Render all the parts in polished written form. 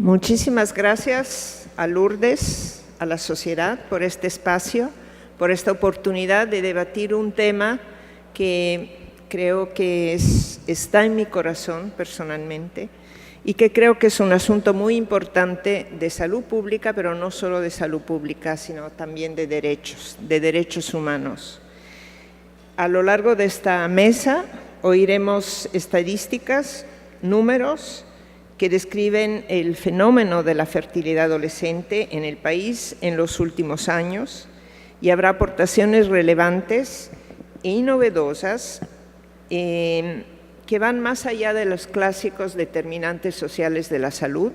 Muchísimas gracias a Lourdes, a la sociedad, por este espacio, por esta oportunidad de debatir un tema que creo que está en mi corazón personalmente y que creo que es un asunto muy importante de salud pública, pero no solo de salud pública, sino también de derechos humanos. A lo largo de esta mesa oiremos estadísticas, números que describen el fenómeno de la fertilidad adolescente en el país en los últimos años y habrá aportaciones relevantes e novedosas que van más allá de los clásicos determinantes sociales de la salud,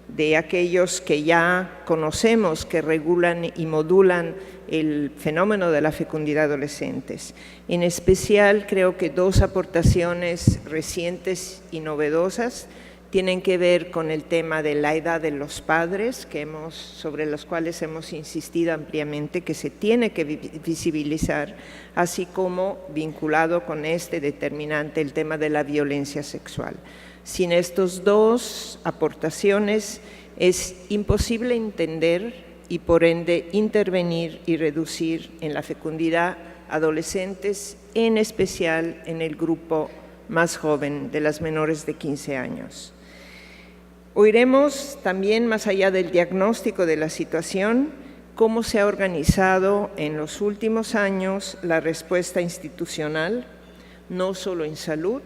de aquellos que ya conocemos que regulan y modulan el fenómeno de la fecundidad adolescentes. En especial, creo que dos aportaciones recientes y novedosas tienen que ver con el tema de la edad de los padres, sobre los cuales hemos insistido ampliamente que se tiene que visibilizar, así como vinculado con este determinante, el tema de la violencia sexual. Sin estas dos aportaciones es imposible entender y por ende intervenir y reducir en la fecundidad adolescentes, en especial en el grupo más joven de las menores de 15 años. Oiremos también, más allá del diagnóstico de la situación, cómo se ha organizado en los últimos años la respuesta institucional, no solo en salud,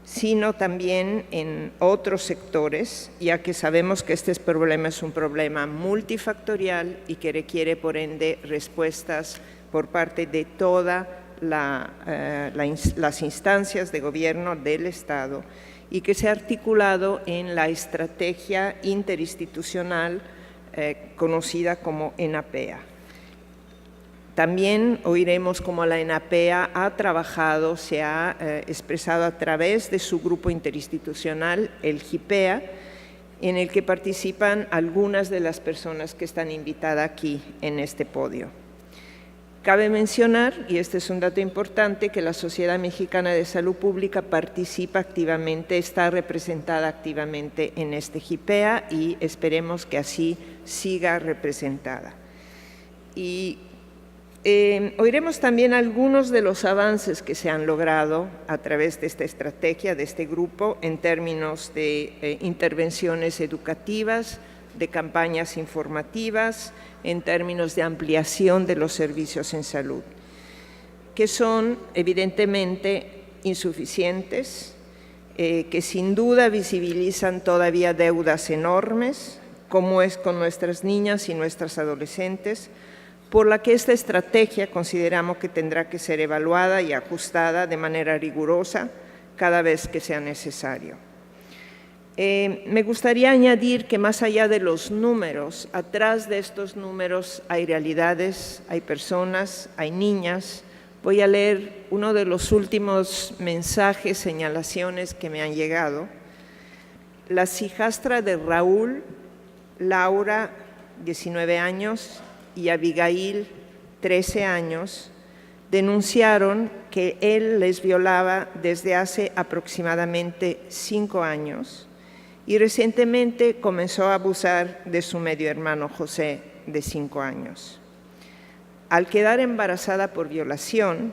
sino también en otros sectores, ya que sabemos que este problema es un problema multifactorial y que requiere, por ende, respuestas por parte de todas las instancias de gobierno del Estado, y que se ha articulado en la estrategia interinstitucional conocida como ENAPEA. También oiremos cómo la ENAPEA ha trabajado, se ha expresado a través de su grupo interinstitucional, el GIPEA, en el que participan algunas de las personas que están invitadas aquí en este podio. Cabe mencionar, y este es un dato importante, que la Sociedad Mexicana de Salud Pública participa activamente, está representada activamente en este GIPEA y esperemos que así siga representada. Y oiremos también algunos de los avances que se han logrado a través de esta estrategia, de este grupo, en términos de intervenciones educativas, de campañas informativas, en términos de ampliación de los servicios en salud, que son evidentemente insuficientes, que sin duda visibilizan todavía deudas enormes, como es con nuestras niñas y nuestras adolescentes, por la que esta estrategia consideramos que tendrá que ser evaluada y ajustada de manera rigurosa cada vez que sea necesario. Me gustaría añadir que más allá de los números, atrás de estos números hay realidades, hay personas, hay niñas. Voy a leer uno de los últimos mensajes, señalaciones que me han llegado. La hijastra de Raúl, Laura, 19 años, y Abigail, 13 años, denunciaron que él les violaba desde hace aproximadamente 5 años y recientemente comenzó a abusar de su medio hermano José, de 5 años. Al quedar embarazada por violación,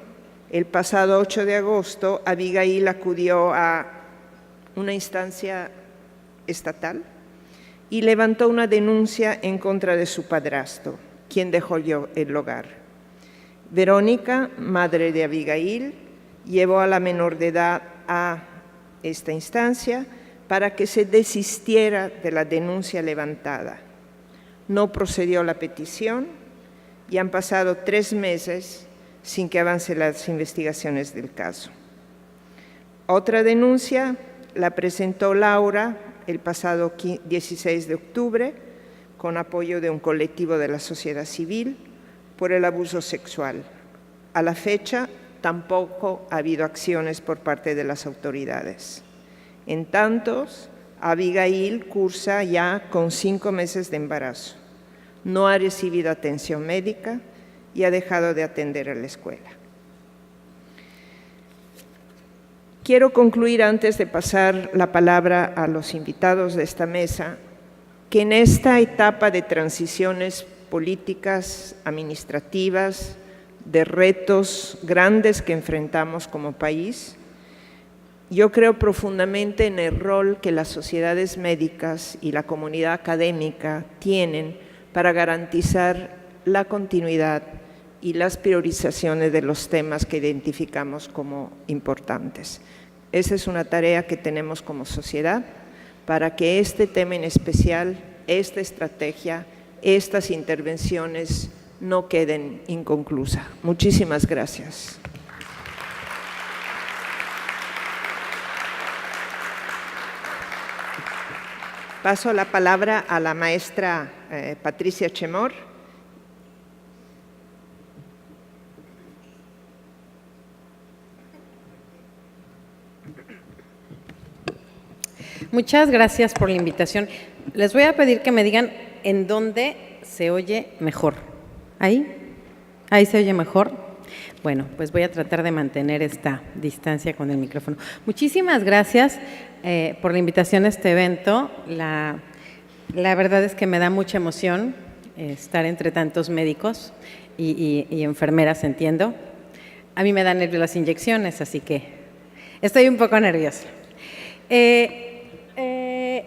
el pasado 8 de agosto, Abigail acudió a una instancia estatal y levantó una denuncia en contra de su padrastro, quien dejó el hogar. Verónica, madre de Abigail, llevó a la menor de edad a esta instancia para que se desistiera de la denuncia levantada. No procedió la petición y han pasado 3 meses sin que avancen las investigaciones del caso. Otra denuncia la presentó Laura el pasado 16 de octubre con apoyo de un colectivo de la sociedad civil por el abuso sexual. A la fecha, tampoco ha habido acciones por parte de las autoridades. En tanto, Abigail cursa ya con 5 meses de embarazo. No ha recibido atención médica y ha dejado de atender a la escuela. Quiero concluir antes de pasar la palabra a los invitados de esta mesa que en esta etapa de transiciones políticas, administrativas, de retos grandes que enfrentamos como país, yo creo profundamente en el rol que las sociedades médicas y la comunidad académica tienen para garantizar la continuidad y las priorizaciones de los temas que identificamos como importantes. Esa es una tarea que tenemos como sociedad para que este tema en especial, esta estrategia, estas intervenciones no queden inconclusas. Muchísimas gracias. Paso la palabra a la maestra Patricia Chemor. Muchas gracias por la invitación. Les voy a pedir que me digan en dónde se oye mejor. ¿Ahí? ¿Ahí se oye mejor? Bueno, pues voy a tratar de mantener esta distancia con el micrófono. Muchísimas gracias por la invitación a este evento. La verdad es que me da mucha emoción estar entre tantos médicos y enfermeras, entiendo. A mí me dan nervios las inyecciones, así que estoy un poco nerviosa.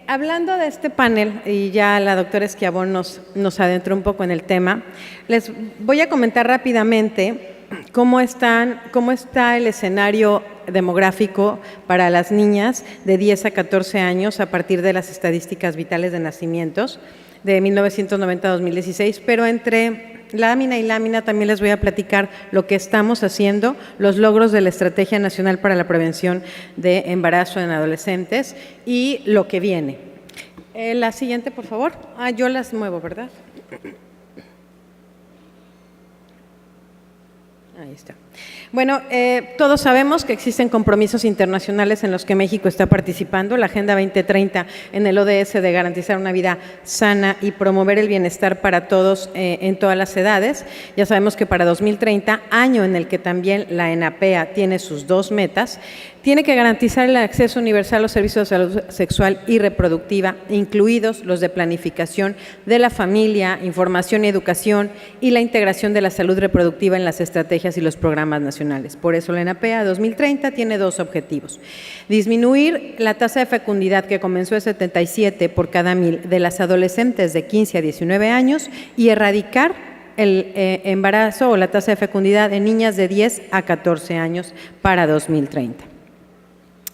Hablando de este panel, y ya la doctora Schiavone nos adentró un poco en el tema, les voy a comentar rápidamente cómo está el escenario demográfico para las niñas de 10 a 14 años a partir de las estadísticas vitales de nacimientos de 1990 a 2016, pero entre lámina y lámina también les voy a platicar lo que estamos haciendo, los logros de la Estrategia Nacional para la Prevención de Embarazo en Adolescentes y lo que viene. La siguiente, por favor. Yo las muevo, ¿verdad? Ahí está. Bueno, todos sabemos que existen compromisos internacionales en los que México está participando, la Agenda 2030 en el ODS de garantizar una vida sana y promover el bienestar para todos en todas las edades. Ya sabemos que para 2030, año en el que también la ENAPEA tiene sus 2 metas, tiene que garantizar el acceso universal a los servicios de salud sexual y reproductiva, incluidos los de planificación de la familia, información y educación y la integración de la salud reproductiva en las estrategias y los programas nacionales. Por eso la ENAPEA 2030 tiene 2 objetivos. Disminuir la tasa de fecundidad que comenzó en 77 por cada 1000 de las adolescentes de 15 a 19 años y erradicar el embarazo o la tasa de fecundidad en niñas de 10 a 14 años para 2030.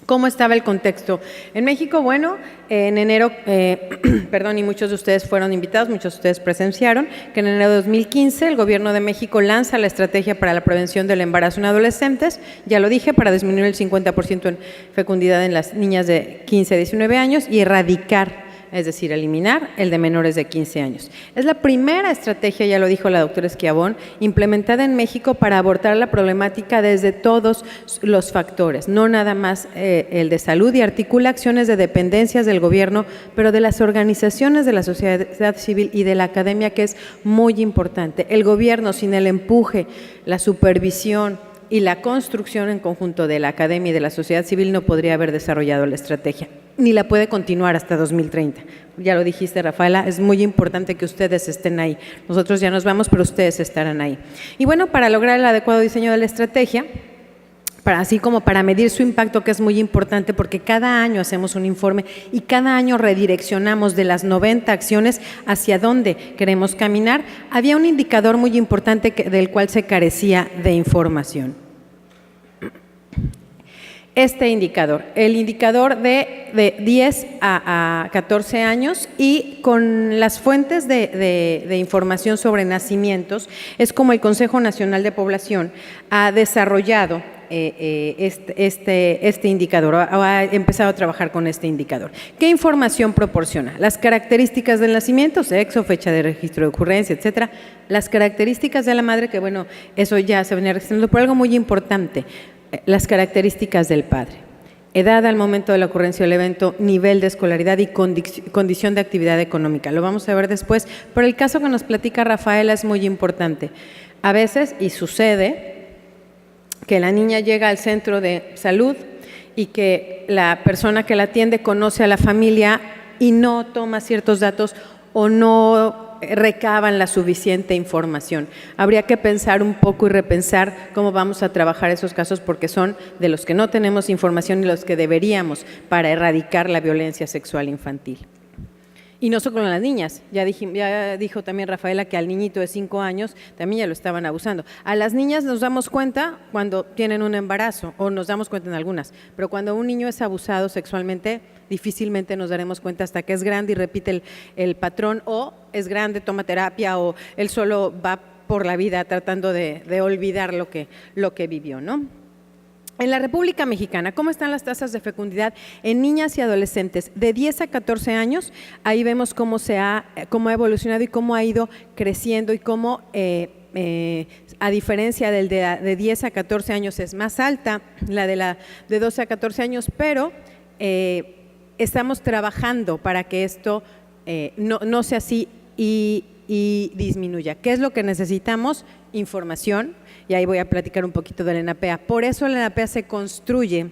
¿Cómo estaba el contexto? En México, bueno, en enero, y muchos de ustedes fueron invitados, muchos de ustedes presenciaron, que en enero de 2015 el Gobierno de México lanza la Estrategia para la Prevención del Embarazo en Adolescentes, ya lo dije, para disminuir el 50% en fecundidad en las niñas de 15 a 19 años y erradicar, es decir, eliminar el de menores de 15 años. Es la primera estrategia, ya lo dijo la doctora Schiavone, implementada en México para abordar la problemática desde todos los factores, no nada más el de salud, y articula acciones de dependencias del gobierno, pero de las organizaciones de la sociedad civil y de la academia, que es muy importante. El gobierno, sin el empuje, la supervisión y la construcción en conjunto de la academia y de la sociedad civil, no podría haber desarrollado la estrategia, ni la puede continuar hasta 2030. Ya lo dijiste, Rafaela, es muy importante que ustedes estén ahí. Nosotros ya nos vamos, pero ustedes estarán ahí. Y bueno, para lograr el adecuado diseño de la estrategia, así como para medir su impacto, que es muy importante porque cada año hacemos un informe y cada año redireccionamos de las 90 acciones hacia dónde queremos caminar, había un indicador muy importante del cual se carecía de información. Este indicador, el indicador de 10 a 14 años, y con las fuentes de información sobre nacimientos, es como el Consejo Nacional de Población ha desarrollado este indicador, o ha empezado a trabajar con este indicador. ¿Qué información proporciona? Las características del nacimiento, sexo, fecha de registro de ocurrencia, etcétera. Las características de la madre, que bueno, eso ya se venía registrando, pero algo muy importante, las características del padre. Edad al momento de la ocurrencia del evento, nivel de escolaridad y condición de actividad económica. Lo vamos a ver después, pero el caso que nos platica Rafaela es muy importante. A veces, y sucede, que la niña llega al centro de salud y que la persona que la atiende conoce a la familia y no toma ciertos datos o no recaban la suficiente información. Habría que pensar un poco y repensar cómo vamos a trabajar esos casos, porque son de los que no tenemos información y los que deberíamos para erradicar la violencia sexual infantil. Y no solo con las niñas, ya dijo también Rafaela que al niñito de 5 años también ya lo estaban abusando. A las niñas nos damos cuenta cuando tienen un embarazo, o nos damos cuenta en algunas, pero cuando un niño es abusado sexualmente, difícilmente nos daremos cuenta hasta que es grande y repite el patrón, o es grande, toma terapia, o él solo va por la vida tratando de olvidar lo que vivió, ¿no? En la República Mexicana, ¿cómo están las tasas de fecundidad en niñas y adolescentes de 10 a 14 años? Ahí vemos cómo ha evolucionado y cómo ha ido creciendo y cómo, a diferencia del de 10 a 14 años, es más alta la de 12 a 14 años, pero estamos trabajando para que esto no sea así y disminuya. ¿Qué es lo que necesitamos? Información. Y ahí voy a platicar un poquito de la ENAPEA. Por eso la ENAPEA se construye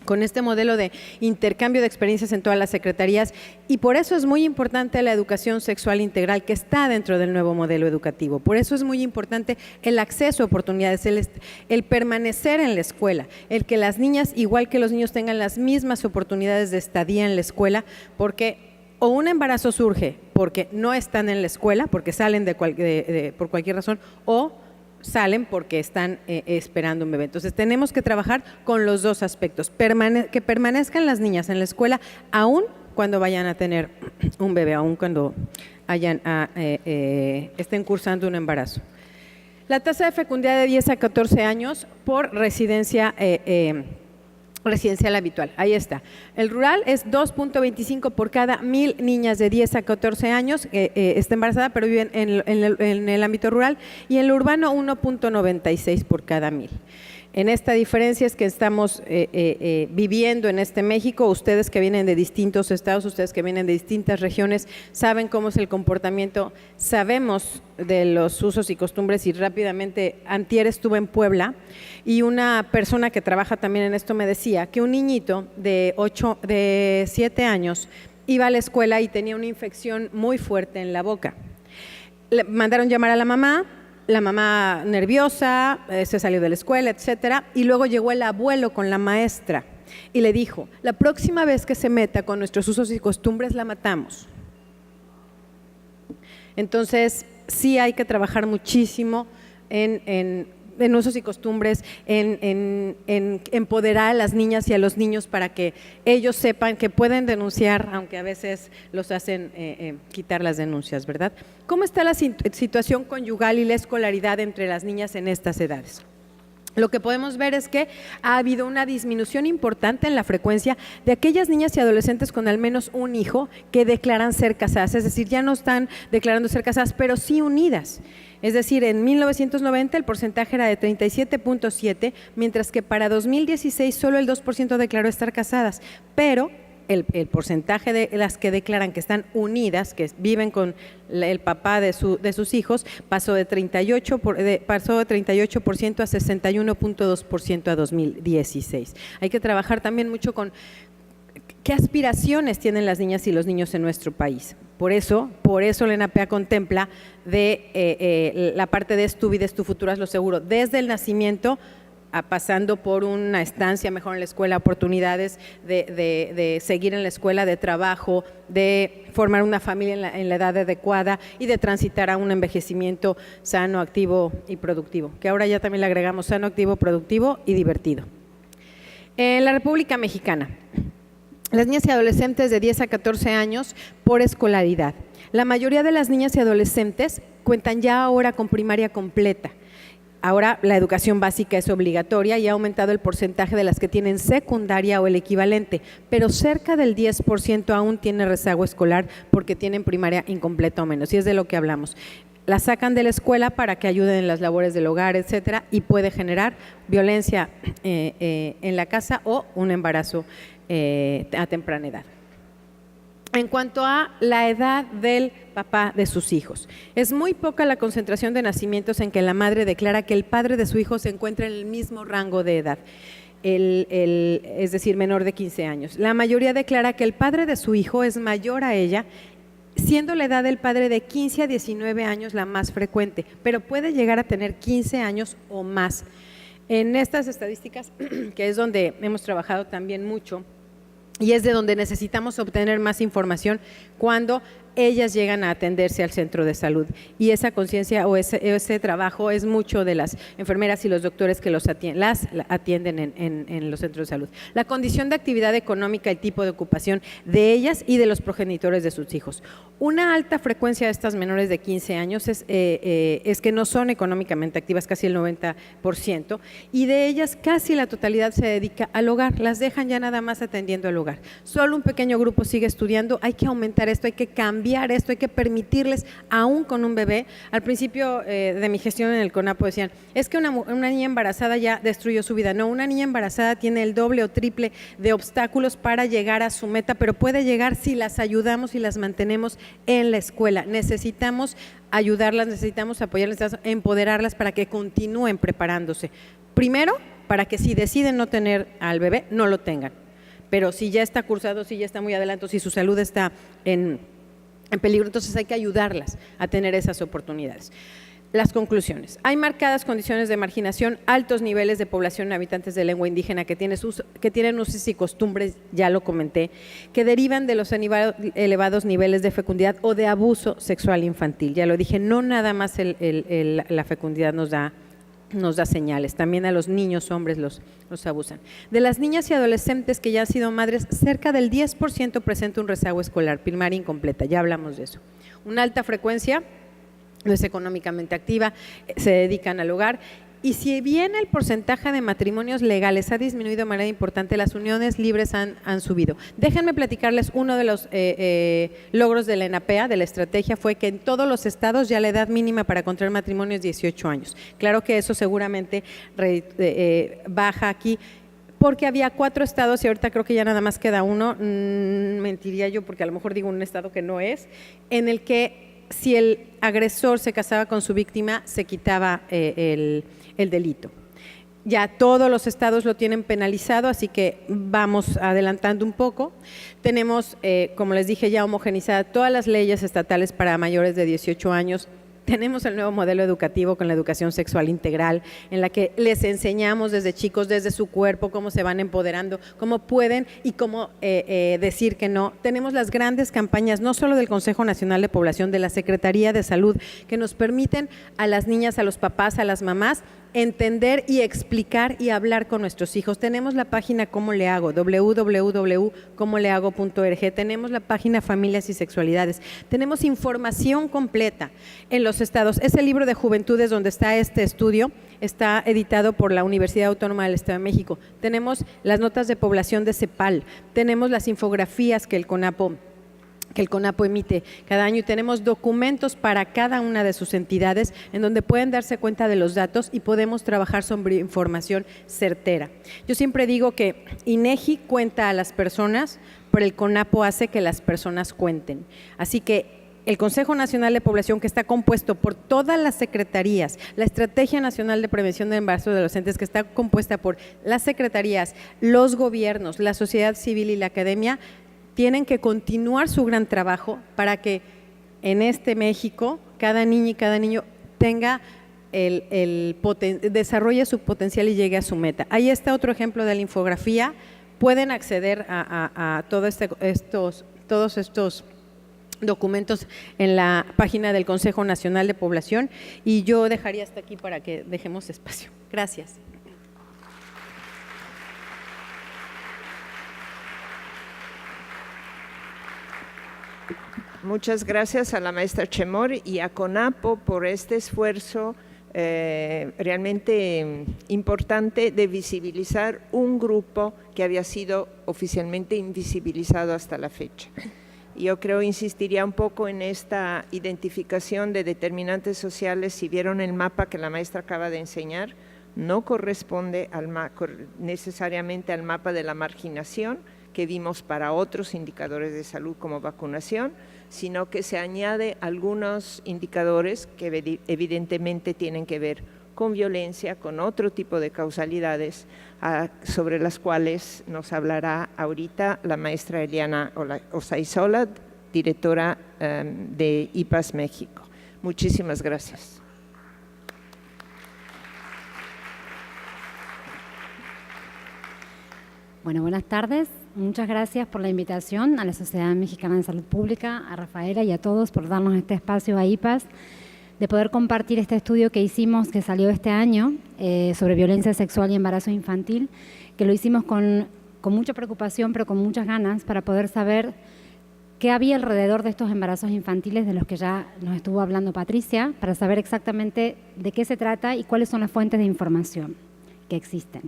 con este modelo de intercambio de experiencias en todas las secretarías, y por eso es muy importante la educación sexual integral que está dentro del nuevo modelo educativo. Por eso es muy importante el acceso a oportunidades, el permanecer en la escuela, el que las niñas, igual que los niños, tengan las mismas oportunidades de estadía en la escuela, porque o un embarazo surge porque no están en la escuela, porque salen por cualquier razón, o salen porque están esperando un bebé. Entonces tenemos que trabajar con los dos aspectos, que permanezcan las niñas en la escuela aún cuando vayan a tener un bebé, aún cuando estén cursando un embarazo. La tasa de fecundidad de 10 a 14 años por residencial habitual, ahí está. El rural es 2.25 por cada 1,000 niñas de 10 a 14 años, está embarazada pero viven en el ámbito rural, y en el urbano 1.96 por cada 1,000. En esta diferencia es que estamos viviendo en este México. Ustedes que vienen de distintos estados, ustedes que vienen de distintas regiones, saben cómo es el comportamiento, sabemos de los usos y costumbres, y rápidamente, antier estuve en Puebla y una persona que trabaja también en esto me decía que un niñito de 7 años iba a la escuela y tenía una infección muy fuerte en la boca. Le mandaron llamar a la mamá nerviosa, se salió de la escuela, etcétera, y luego llegó el abuelo con la maestra y le dijo: la próxima vez que se meta con nuestros usos y costumbres la matamos. Entonces sí hay que trabajar muchísimo en usos y costumbres, en empoderar a las niñas y a los niños para que ellos sepan que pueden denunciar, aunque a veces los hacen quitar las denuncias, ¿verdad? ¿Cómo está la situación conyugal y la escolaridad entre las niñas en estas edades? Lo que podemos ver es que ha habido una disminución importante en la frecuencia de aquellas niñas y adolescentes con al menos un hijo que declaran ser casadas, es decir, ya no están declarando ser casadas, pero sí unidas. Es decir, en 1990 el porcentaje era de 37.7, mientras que para 2016 solo el 2% declaró estar casadas, pero el porcentaje de las que declaran que están unidas, que viven con el papá de sus hijos, pasó de 38% a 61.2% a 2016. Hay que trabajar también mucho con qué aspiraciones tienen las niñas y los niños en nuestro país. Por eso la ENAPEA contempla la parte de tu vida, es tu futuro, hazlo seguro, desde el nacimiento, pasando por una estancia mejor en la escuela, oportunidades de seguir en la escuela, de trabajo, de formar una familia en la edad adecuada y de transitar a un envejecimiento sano, activo y productivo, que ahora ya también le agregamos sano, activo, productivo y divertido. En la República Mexicana, las niñas y adolescentes de 10 a 14 años por escolaridad. La mayoría de las niñas y adolescentes cuentan ya ahora con primaria completa. Ahora la educación básica es obligatoria y ha aumentado el porcentaje de las que tienen secundaria o el equivalente, pero cerca del 10% aún tiene rezago escolar porque tienen primaria incompleta o menos, y es de lo que hablamos. La sacan de la escuela para que ayuden en las labores del hogar, etcétera, y puede generar violencia en la casa o un embarazo a temprana edad. En cuanto a la edad del papá de sus hijos, es muy poca la concentración de nacimientos en que la madre declara que el padre de su hijo se encuentra en el mismo rango de edad. es decir, menor de 15 años. La mayoría declara que el padre de su hijo es mayor a ella, siendo la edad del padre de 15 a 19 años la más frecuente, pero puede llegar a tener 15 años o más. En estas estadísticas, que es donde hemos trabajado también mucho, y es de donde necesitamos obtener más información cuando ellas llegan a atenderse al centro de salud. Y esa conciencia o ese trabajo es mucho de las enfermeras y los doctores que las atienden en los centros de salud. La condición de actividad económica, el tipo de ocupación de ellas y de los progenitores de sus hijos. Una alta frecuencia de estas menores de 15 años es que no son económicamente activas, casi el 90%, y de ellas casi la totalidad se dedica al hogar, las dejan ya nada más atendiendo al hogar. Solo un pequeño grupo sigue estudiando, hay que aumentar esto, hay que cambiar esto, hay que permitirles, aún con un bebé. Al principio de mi gestión en el CONAPO decían, es que una niña embarazada ya destruyó su vida. No, una niña embarazada tiene el doble o triple de obstáculos para llegar a su meta, pero puede llegar si las ayudamos y las mantenemos en la escuela. Necesitamos ayudarlas, necesitamos apoyarlas, necesitamos empoderarlas para que continúen preparándose. Primero, para que si deciden no tener al bebé, no lo tengan. Pero si ya está cursado, si ya está muy adelante, si su salud está en peligro, entonces hay que ayudarlas a tener esas oportunidades. Las conclusiones. Hay marcadas condiciones de marginación, altos niveles de población habitantes de lengua indígena que tienen usos y costumbres, ya lo comenté, que derivan de los elevados niveles de fecundidad o de abuso sexual infantil. Ya lo dije, no nada más la fecundidad nos da señales, también a los niños hombres los abusan. De las niñas y adolescentes que ya han sido madres, cerca del 10% presenta un rezago escolar, primaria incompleta, ya hablamos de eso. Una alta frecuencia no es económicamente activa, se dedican al hogar. Y si bien el porcentaje de matrimonios legales ha disminuido de manera importante, las uniones libres han subido. Déjenme platicarles uno de los logros de la ENAPEA, de la estrategia, fue que en todos los estados ya la edad mínima para contraer matrimonio es 18 años. Claro que eso seguramente baja aquí, porque había 4 estados y ahorita creo que ya nada más queda uno, mentiría yo porque a lo mejor digo un estado que no es, en el que si el agresor se casaba con su víctima, se quitaba el delito. Ya todos los estados lo tienen penalizado, así que vamos adelantando un poco. Tenemos, como les dije, ya homogenizadas todas las leyes estatales para mayores de 18 años. Tenemos el nuevo modelo educativo con la educación sexual integral, en la que les enseñamos desde chicos, desde su cuerpo, cómo se van empoderando, cómo pueden y cómo decir que no. Tenemos las grandes campañas, no solo del Consejo Nacional de Población, de la Secretaría de Salud, que nos permiten a las niñas, a los papás, a las mamás, entender y explicar y hablar con nuestros hijos. Tenemos la página Cómo le hago, www.comolehago.org, tenemos la página Familias y Sexualidades, tenemos información completa en los estados. Ese libro de juventudes donde está este estudio está editado por la Universidad Autónoma del Estado de México. Tenemos las notas de población de CEPAL, tenemos las infografías que el CONAPO emite cada año y tenemos documentos para cada una de sus entidades en donde pueden darse cuenta de los datos y podemos trabajar sobre información certera. Yo siempre digo que INEGI cuenta a las personas, pero el CONAPO hace que las personas cuenten. Así que el Consejo Nacional de Población, que está compuesto por todas las secretarías, la Estrategia Nacional de Prevención del Embarazo de Adolescentes, que está compuesta por las secretarías, los gobiernos, la sociedad civil y la academia, tienen que continuar su gran trabajo para que en este México cada niña y cada niño tenga desarrolle su potencial y llegue a su meta. Ahí está otro ejemplo de la infografía. Pueden acceder a todos estos documentos en la página del Consejo Nacional de Población y yo dejaría hasta aquí para que dejemos espacio. Gracias. Muchas gracias a la maestra Chemor y a CONAPO por este esfuerzo realmente importante de visibilizar un grupo que había sido oficialmente invisibilizado hasta la fecha. Yo creo, insistiría un poco en esta identificación de determinantes sociales. Si vieron el mapa que la maestra acaba de enseñar, no corresponde necesariamente al mapa de la marginación que vimos para otros indicadores de salud como vacunación, sino que se añade algunos indicadores que evidentemente tienen que ver con violencia, con otro tipo de causalidades, sobre las cuales nos hablará ahorita la maestra Eliana Osaizola, directora de IPAS México. Muchísimas gracias. Bueno, buenas tardes. Muchas gracias por la invitación a la Sociedad Mexicana de Salud Pública, a Rafaela y a todos por darnos este espacio a IPAS, de poder compartir este estudio que hicimos, que salió este año, sobre violencia sexual y embarazo infantil, que lo hicimos con mucha preocupación, pero con muchas ganas, para poder saber qué había alrededor de estos embarazos infantiles de los que ya nos estuvo hablando Patricia, para saber exactamente de qué se trata y cuáles son las fuentes de información que existen.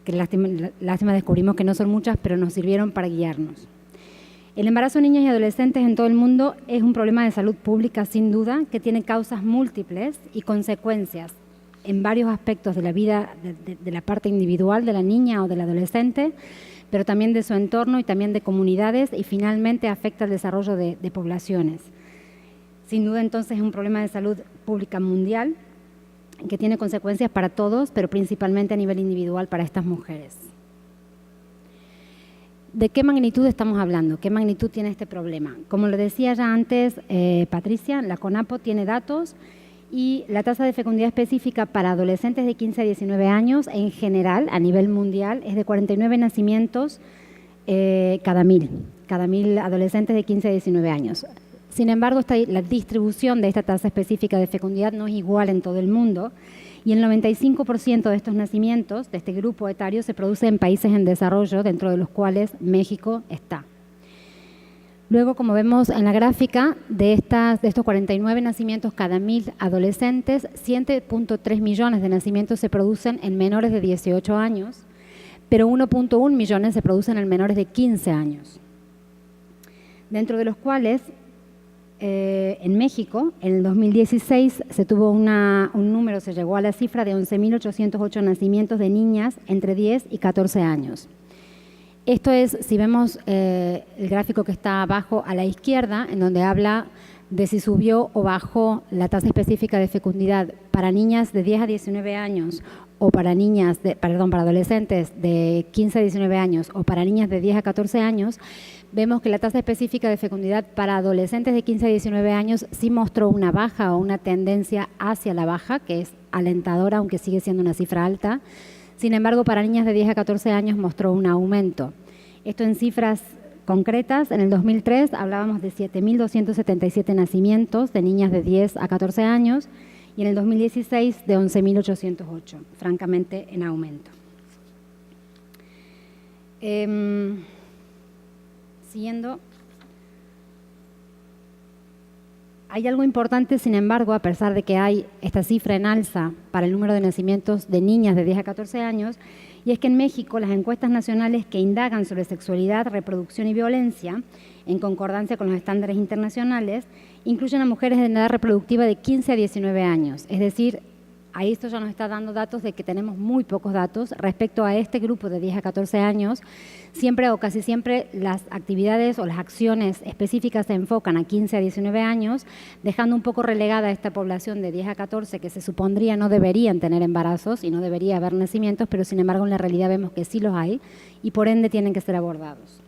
Que lástima descubrimos que no son muchas, pero nos sirvieron para guiarnos. El embarazo de niñas y adolescentes en todo el mundo es un problema de salud pública, sin duda, que tiene causas múltiples y consecuencias en varios aspectos de la vida, de la parte individual de la niña o del adolescente, pero también de su entorno y también de comunidades, y finalmente afecta el desarrollo de poblaciones. Sin duda, entonces, es un problema de salud pública mundial que tiene consecuencias para todos, pero principalmente a nivel individual para estas mujeres. ¿De qué magnitud estamos hablando? ¿Qué magnitud tiene este problema? Como lo decía ya antes Patricia, la CONAPO tiene datos y la tasa de fecundidad específica para adolescentes de 15 a 19 años en general, a nivel mundial, es de 49 nacimientos cada mil adolescentes de 15 a 19 años. Sin embargo, la distribución de esta tasa específica de fecundidad no es igual en todo el mundo, y el 95% de estos nacimientos, de este grupo etario, se produce en países en desarrollo, dentro de los cuales México está. Luego, como vemos en la gráfica, de estos 49 nacimientos cada 1000 adolescentes, 7.3 millones de nacimientos se producen en menores de 18 años, pero 1.1 millones se producen en menores de 15 años. Dentro de los cuales, en México, en el 2016 se tuvo se llegó a la cifra de 11.808 nacimientos de niñas entre 10 y 14 años. Esto es, si vemos el gráfico que está abajo a la izquierda, en donde habla de si subió o bajó la tasa específica de fecundidad para niñas de 10 a 19 años o para adolescentes de 15 a 19 años o para niñas de 10 a 14 años, vemos que la tasa específica de fecundidad para adolescentes de 15 a 19 años sí mostró una baja o una tendencia hacia la baja, que es alentadora, aunque sigue siendo una cifra alta. Sin embargo, para niñas de 10 a 14 años mostró un aumento. Esto en cifras concretas, en el 2003 hablábamos de 7.277 nacimientos de niñas de 10 a 14 años y en el 2016 de 11.808, francamente en aumento. Siguiendo, hay algo importante, sin embargo, a pesar de que hay esta cifra en alza para el número de nacimientos de niñas de 10 a 14 años, y es que en México las encuestas nacionales que indagan sobre sexualidad, reproducción y violencia, en concordancia con los estándares internacionales, incluyen a mujeres de edad reproductiva de 15 a 19 años. Es decir, ahí esto ya nos está dando datos de que tenemos muy pocos datos respecto a este grupo de 10 a 14 años. Siempre o casi siempre las actividades o las acciones específicas se enfocan a 15 a 19 años, dejando un poco relegada a esta población de 10 a 14 que se supondría no deberían tener embarazos y no debería haber nacimientos, pero sin embargo en la realidad vemos que sí los hay y por ende tienen que ser abordados.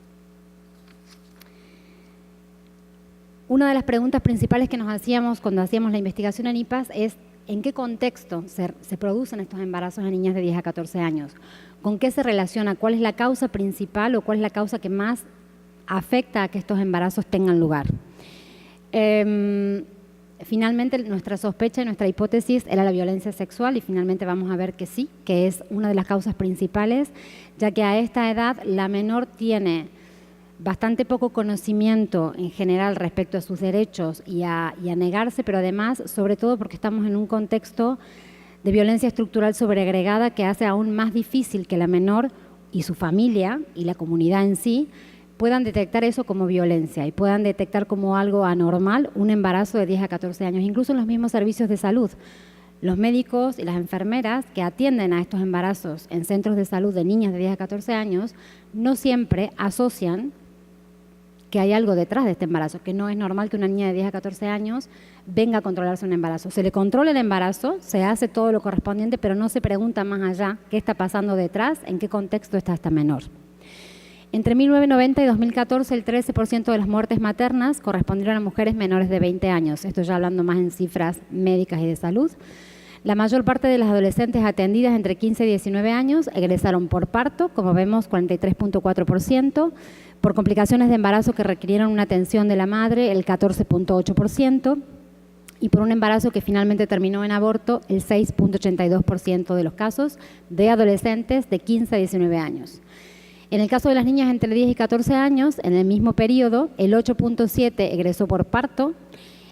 Una de las preguntas principales que nos hacíamos cuando hacíamos la investigación en IPAS es ¿en qué contexto se producen estos embarazos en niñas de 10 a 14 años? ¿Con qué se relaciona? ¿Cuál es la causa principal o cuál es la causa que más afecta a que estos embarazos tengan lugar? Finalmente, nuestra sospecha y nuestra hipótesis era la violencia sexual y finalmente vamos a ver que sí, que es una de las causas principales, ya que a esta edad la menor tiene bastante poco conocimiento en general respecto a sus derechos y a negarse, pero además, sobre todo porque estamos en un contexto de violencia estructural sobreagregada que hace aún más difícil que la menor y su familia y la comunidad en sí puedan detectar eso como violencia y puedan detectar como algo anormal un embarazo de 10 a 14 años, incluso en los mismos servicios de salud. Los médicos y las enfermeras que atienden a estos embarazos en centros de salud de niñas de 10 a 14 años no siempre asocian que hay algo detrás de este embarazo, que no es normal que una niña de 10 a 14 años venga a controlarse un embarazo. Se le controla el embarazo, se hace todo lo correspondiente, pero no se pregunta más allá qué está pasando detrás, en qué contexto está esta menor. Entre 1990 y 2014, el 13% de las muertes maternas correspondieron a mujeres menores de 20 años. Esto ya hablando más en cifras médicas y de salud. La mayor parte de las adolescentes atendidas entre 15 y 19 años egresaron por parto, como vemos 43.4%, por complicaciones de embarazo que requirieron una atención de la madre, el 14.8%, y por un embarazo que finalmente terminó en aborto, el 6.82% de los casos de adolescentes de 15 a 19 años. En el caso de las niñas entre 10 y 14 años, en el mismo periodo, el 8.7% egresó por parto,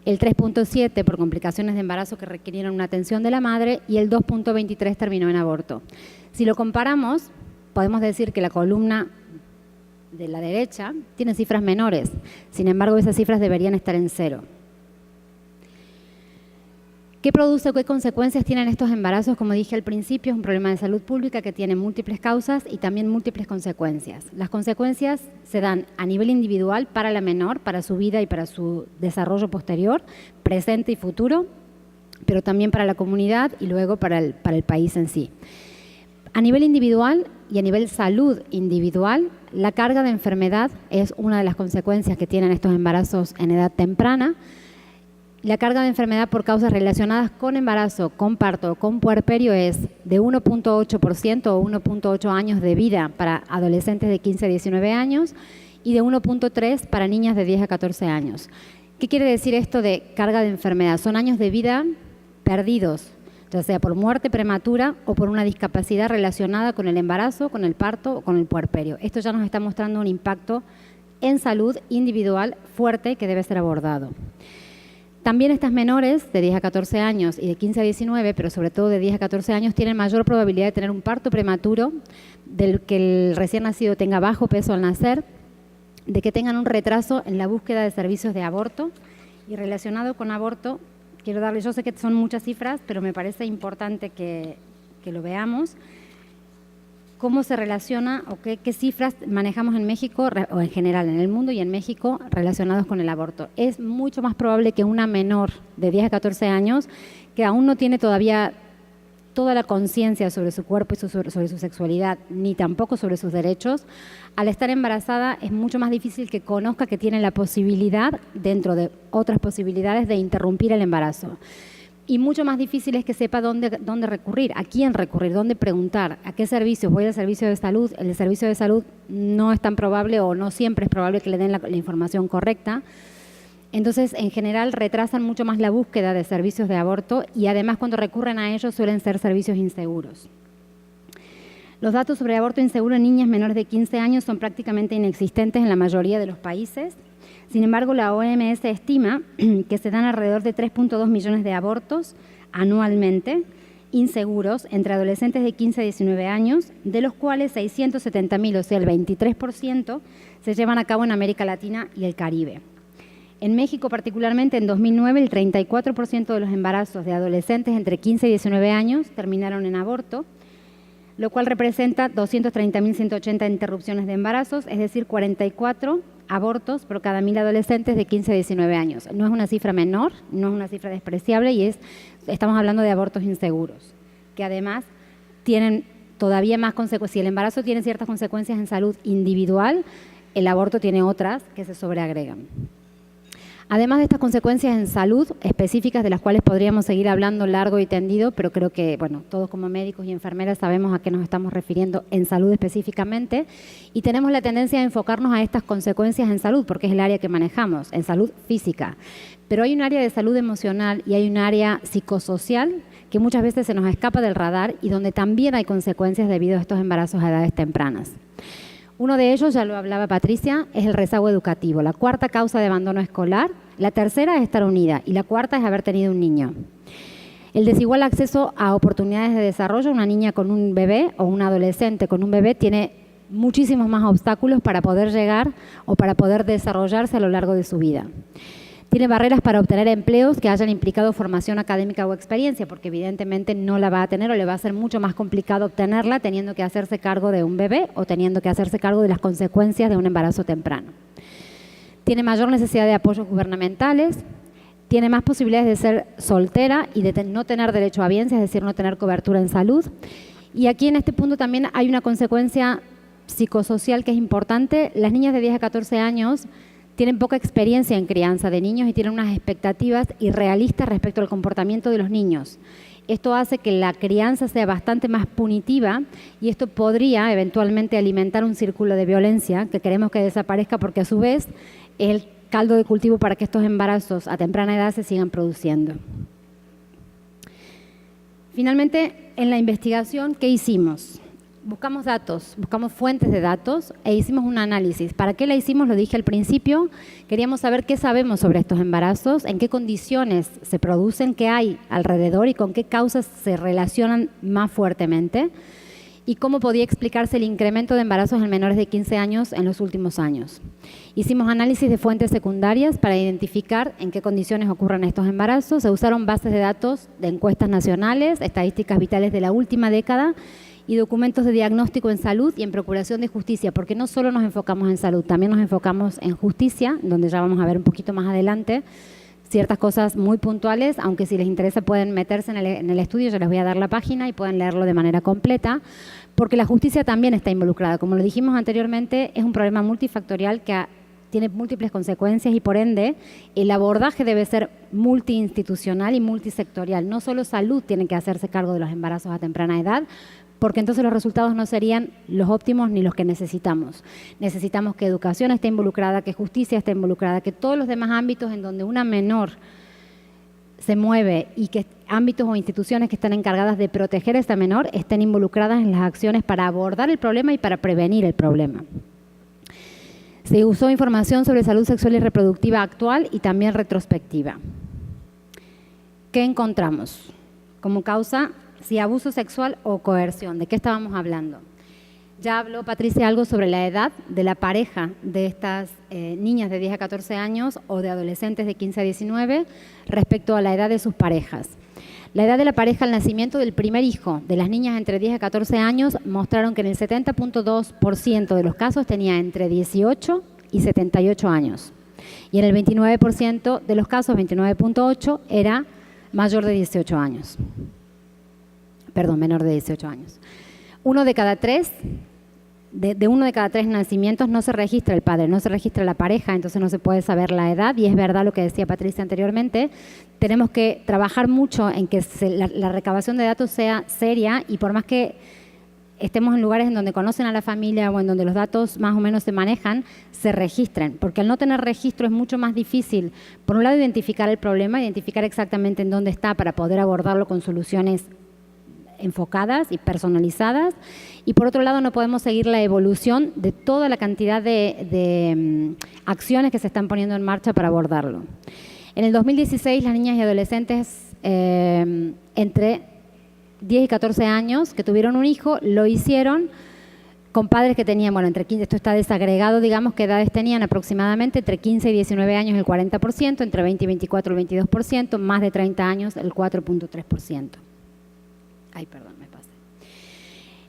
el 3.7% por complicaciones de embarazo que requirieron una atención de la madre y el 2.23% terminó en aborto. Si lo comparamos, podemos decir que la columna de la derecha tiene cifras menores, sin embargo esas cifras deberían estar en cero. ¿Qué produce o qué consecuencias tienen estos embarazos? Como dije al principio, es un problema de salud pública que tiene múltiples causas y también múltiples consecuencias. Las consecuencias se dan a nivel individual para la menor, para su vida y para su desarrollo posterior, presente y futuro, pero también para la comunidad y luego para el país en sí. A nivel individual y a nivel salud individual, la carga de enfermedad es una de las consecuencias que tienen estos embarazos en edad temprana. La carga de enfermedad por causas relacionadas con embarazo, con parto o con puerperio es de 1.8% o 1.8 años de vida para adolescentes de 15 a 19 años y de 1.3 para niñas de 10 a 14 años. ¿Qué quiere decir esto de carga de enfermedad? Son años de vida perdidos, ya sea por muerte prematura o por una discapacidad relacionada con el embarazo, con el parto o con el puerperio. Esto ya nos está mostrando un impacto en salud individual fuerte que debe ser abordado. También estas menores de 10 a 14 años y de 15 a 19, pero sobre todo de 10 a 14 años, tienen mayor probabilidad de tener un parto prematuro, del que el recién nacido tenga bajo peso al nacer, de que tengan un retraso en la búsqueda de servicios de aborto. Y relacionado con aborto, quiero darle, yo sé que son muchas cifras, pero me parece importante que lo veamos. ¿Cómo se relaciona o qué cifras manejamos en México o en general en el mundo y en México relacionados con el aborto? Es mucho más probable que una menor de 10 a 14 años que aún no tiene todavía toda la conciencia sobre su cuerpo y sobre su sexualidad, ni tampoco sobre sus derechos, al estar embarazada es mucho más difícil que conozca que tiene la posibilidad, dentro de otras posibilidades, de interrumpir el embarazo. Y mucho más difícil es que sepa dónde recurrir, a quién recurrir, dónde preguntar, a qué servicios. Voy al servicio de salud, el servicio de salud no es tan probable o no siempre es probable que le den la información correcta. Entonces, en general, retrasan mucho más la búsqueda de servicios de aborto y además cuando recurren a ellos suelen ser servicios inseguros. Los datos sobre aborto inseguro en niñas menores de 15 años son prácticamente inexistentes en la mayoría de los países. Sin embargo, la OMS estima que se dan alrededor de 3.2 millones de abortos anualmente inseguros entre adolescentes de 15 a 19 años, de los cuales 670.000, o sea, el 23%, se llevan a cabo en América Latina y el Caribe. En México, particularmente, en 2009, el 34% de los embarazos de adolescentes entre 15 y 19 años terminaron en aborto, lo cual representa 230.180 interrupciones de embarazos, es decir, 44 abortos por cada 1.000 adolescentes de 15 a 19 años. No es una cifra menor, no es una cifra despreciable y estamos hablando de abortos inseguros, que además tienen todavía más consecuencias. Si el embarazo tiene ciertas consecuencias en salud individual, el aborto tiene otras que se sobreagregan. Además de estas consecuencias en salud específicas, de las cuales podríamos seguir hablando largo y tendido, pero creo que, bueno, todos como médicos y enfermeras sabemos a qué nos estamos refiriendo en salud específicamente, y tenemos la tendencia a enfocarnos a estas consecuencias en salud, porque es el área que manejamos, en salud física. Pero hay un área de salud emocional y hay un área psicosocial que muchas veces se nos escapa del radar y donde también hay consecuencias debido a estos embarazos a edades tempranas. Uno de ellos, ya lo hablaba Patricia, es el rezago educativo. La cuarta causa de abandono escolar, la tercera es estar unida y la cuarta es haber tenido un niño. El desigual acceso a oportunidades de desarrollo, una niña con un bebé o un adolescente con un bebé tiene muchísimos más obstáculos para poder llegar o para poder desarrollarse a lo largo de su vida. Tiene barreras para obtener empleos que hayan implicado formación académica o experiencia, porque evidentemente no la va a tener o le va a ser mucho más complicado obtenerla teniendo que hacerse cargo de un bebé o teniendo que hacerse cargo de las consecuencias de un embarazo temprano. tiene mayor necesidad de apoyos gubernamentales, tiene más posibilidades de ser soltera y de no tener derecho a bienes, es decir, no tener cobertura en salud. Y aquí en este punto también hay una consecuencia psicosocial que es importante. Las niñas de 10 a 14 años tienen poca experiencia en crianza de niños y tienen unas expectativas irrealistas respecto al comportamiento de los niños. Esto hace que la crianza sea bastante más punitiva y esto podría eventualmente alimentar un círculo de violencia que queremos que desaparezca, porque a su vez es el caldo de cultivo para que estos embarazos a temprana edad se sigan produciendo. Finalmente, en la investigación, ¿qué hicimos? Buscamos datos, buscamos fuentes de datos e hicimos un análisis. ¿Para qué la hicimos? Lo dije al principio. Queríamos saber qué sabemos sobre estos embarazos, en qué condiciones se producen, qué hay alrededor y con qué causas se relacionan más fuertemente, y cómo podía explicarse el incremento de embarazos en menores de 15 años en los últimos años. Hicimos análisis de fuentes secundarias para identificar en qué condiciones ocurren estos embarazos. Se usaron bases de datos de encuestas nacionales, estadísticas vitales de la última década y documentos de diagnóstico en salud y en procuración de justicia, porque no solo nos enfocamos en salud, también nos enfocamos en justicia, donde ya vamos a ver un poquito más adelante ciertas cosas muy puntuales, aunque si les interesa pueden meterse en el estudio, yo les voy a dar la página y pueden leerlo de manera completa, porque la justicia también está involucrada. Como lo dijimos anteriormente, es un problema multifactorial que tiene múltiples consecuencias y por ende el abordaje debe ser multiinstitucional y multisectorial. No solo salud tiene que hacerse cargo de los embarazos a temprana edad, porque entonces los resultados no serían los óptimos ni los que necesitamos. Necesitamos que educación esté involucrada, que justicia esté involucrada, que todos los demás ámbitos en donde una menor se mueve y que ámbitos o instituciones que están encargadas de proteger a esta menor estén involucradas en las acciones para abordar el problema y para prevenir el problema. Se usó información sobre salud sexual y reproductiva actual y también retrospectiva. ¿Qué encontramos como causa? Si abuso sexual o coerción, ¿de qué estábamos hablando? Ya habló Patricia algo sobre la edad de la pareja de estas niñas de 10 a 14 años o de adolescentes de 15 a 19 respecto a la edad de sus parejas. La edad de la pareja al nacimiento del primer hijo de las niñas entre 10 a 14 años mostraron que en el 70.2% de los casos tenía entre 18 y 78 años. Y en el 29% de los casos, 29.8%, era mayor de 18 años. Perdón, menor de 18 años. De uno de cada tres nacimientos no se registra el padre, no se registra la pareja, entonces no se puede saber la edad, y es verdad lo que decía Patricia anteriormente. Tenemos que trabajar mucho en que la recabación de datos sea seria, y por más que estemos en lugares en donde conocen a la familia o en donde los datos más o menos se manejan, se registren, porque al no tener registro es mucho más difícil, por un lado, identificar el problema, identificar exactamente en dónde está para poder abordarlo con soluciones enfocadas y personalizadas, y por otro lado no podemos seguir la evolución de toda la cantidad de acciones que se están poniendo en marcha para abordarlo. En el 2016 las niñas y adolescentes entre 10 y 14 años que tuvieron un hijo lo hicieron con padres que tenían, bueno, entre 15, esto está desagregado, digamos, qué edades tenían aproximadamente, entre 15 y 19 años el 40%, entre 20 y 24 el 22%, más de 30 años el 4.3%. Ay, perdón, me pasé.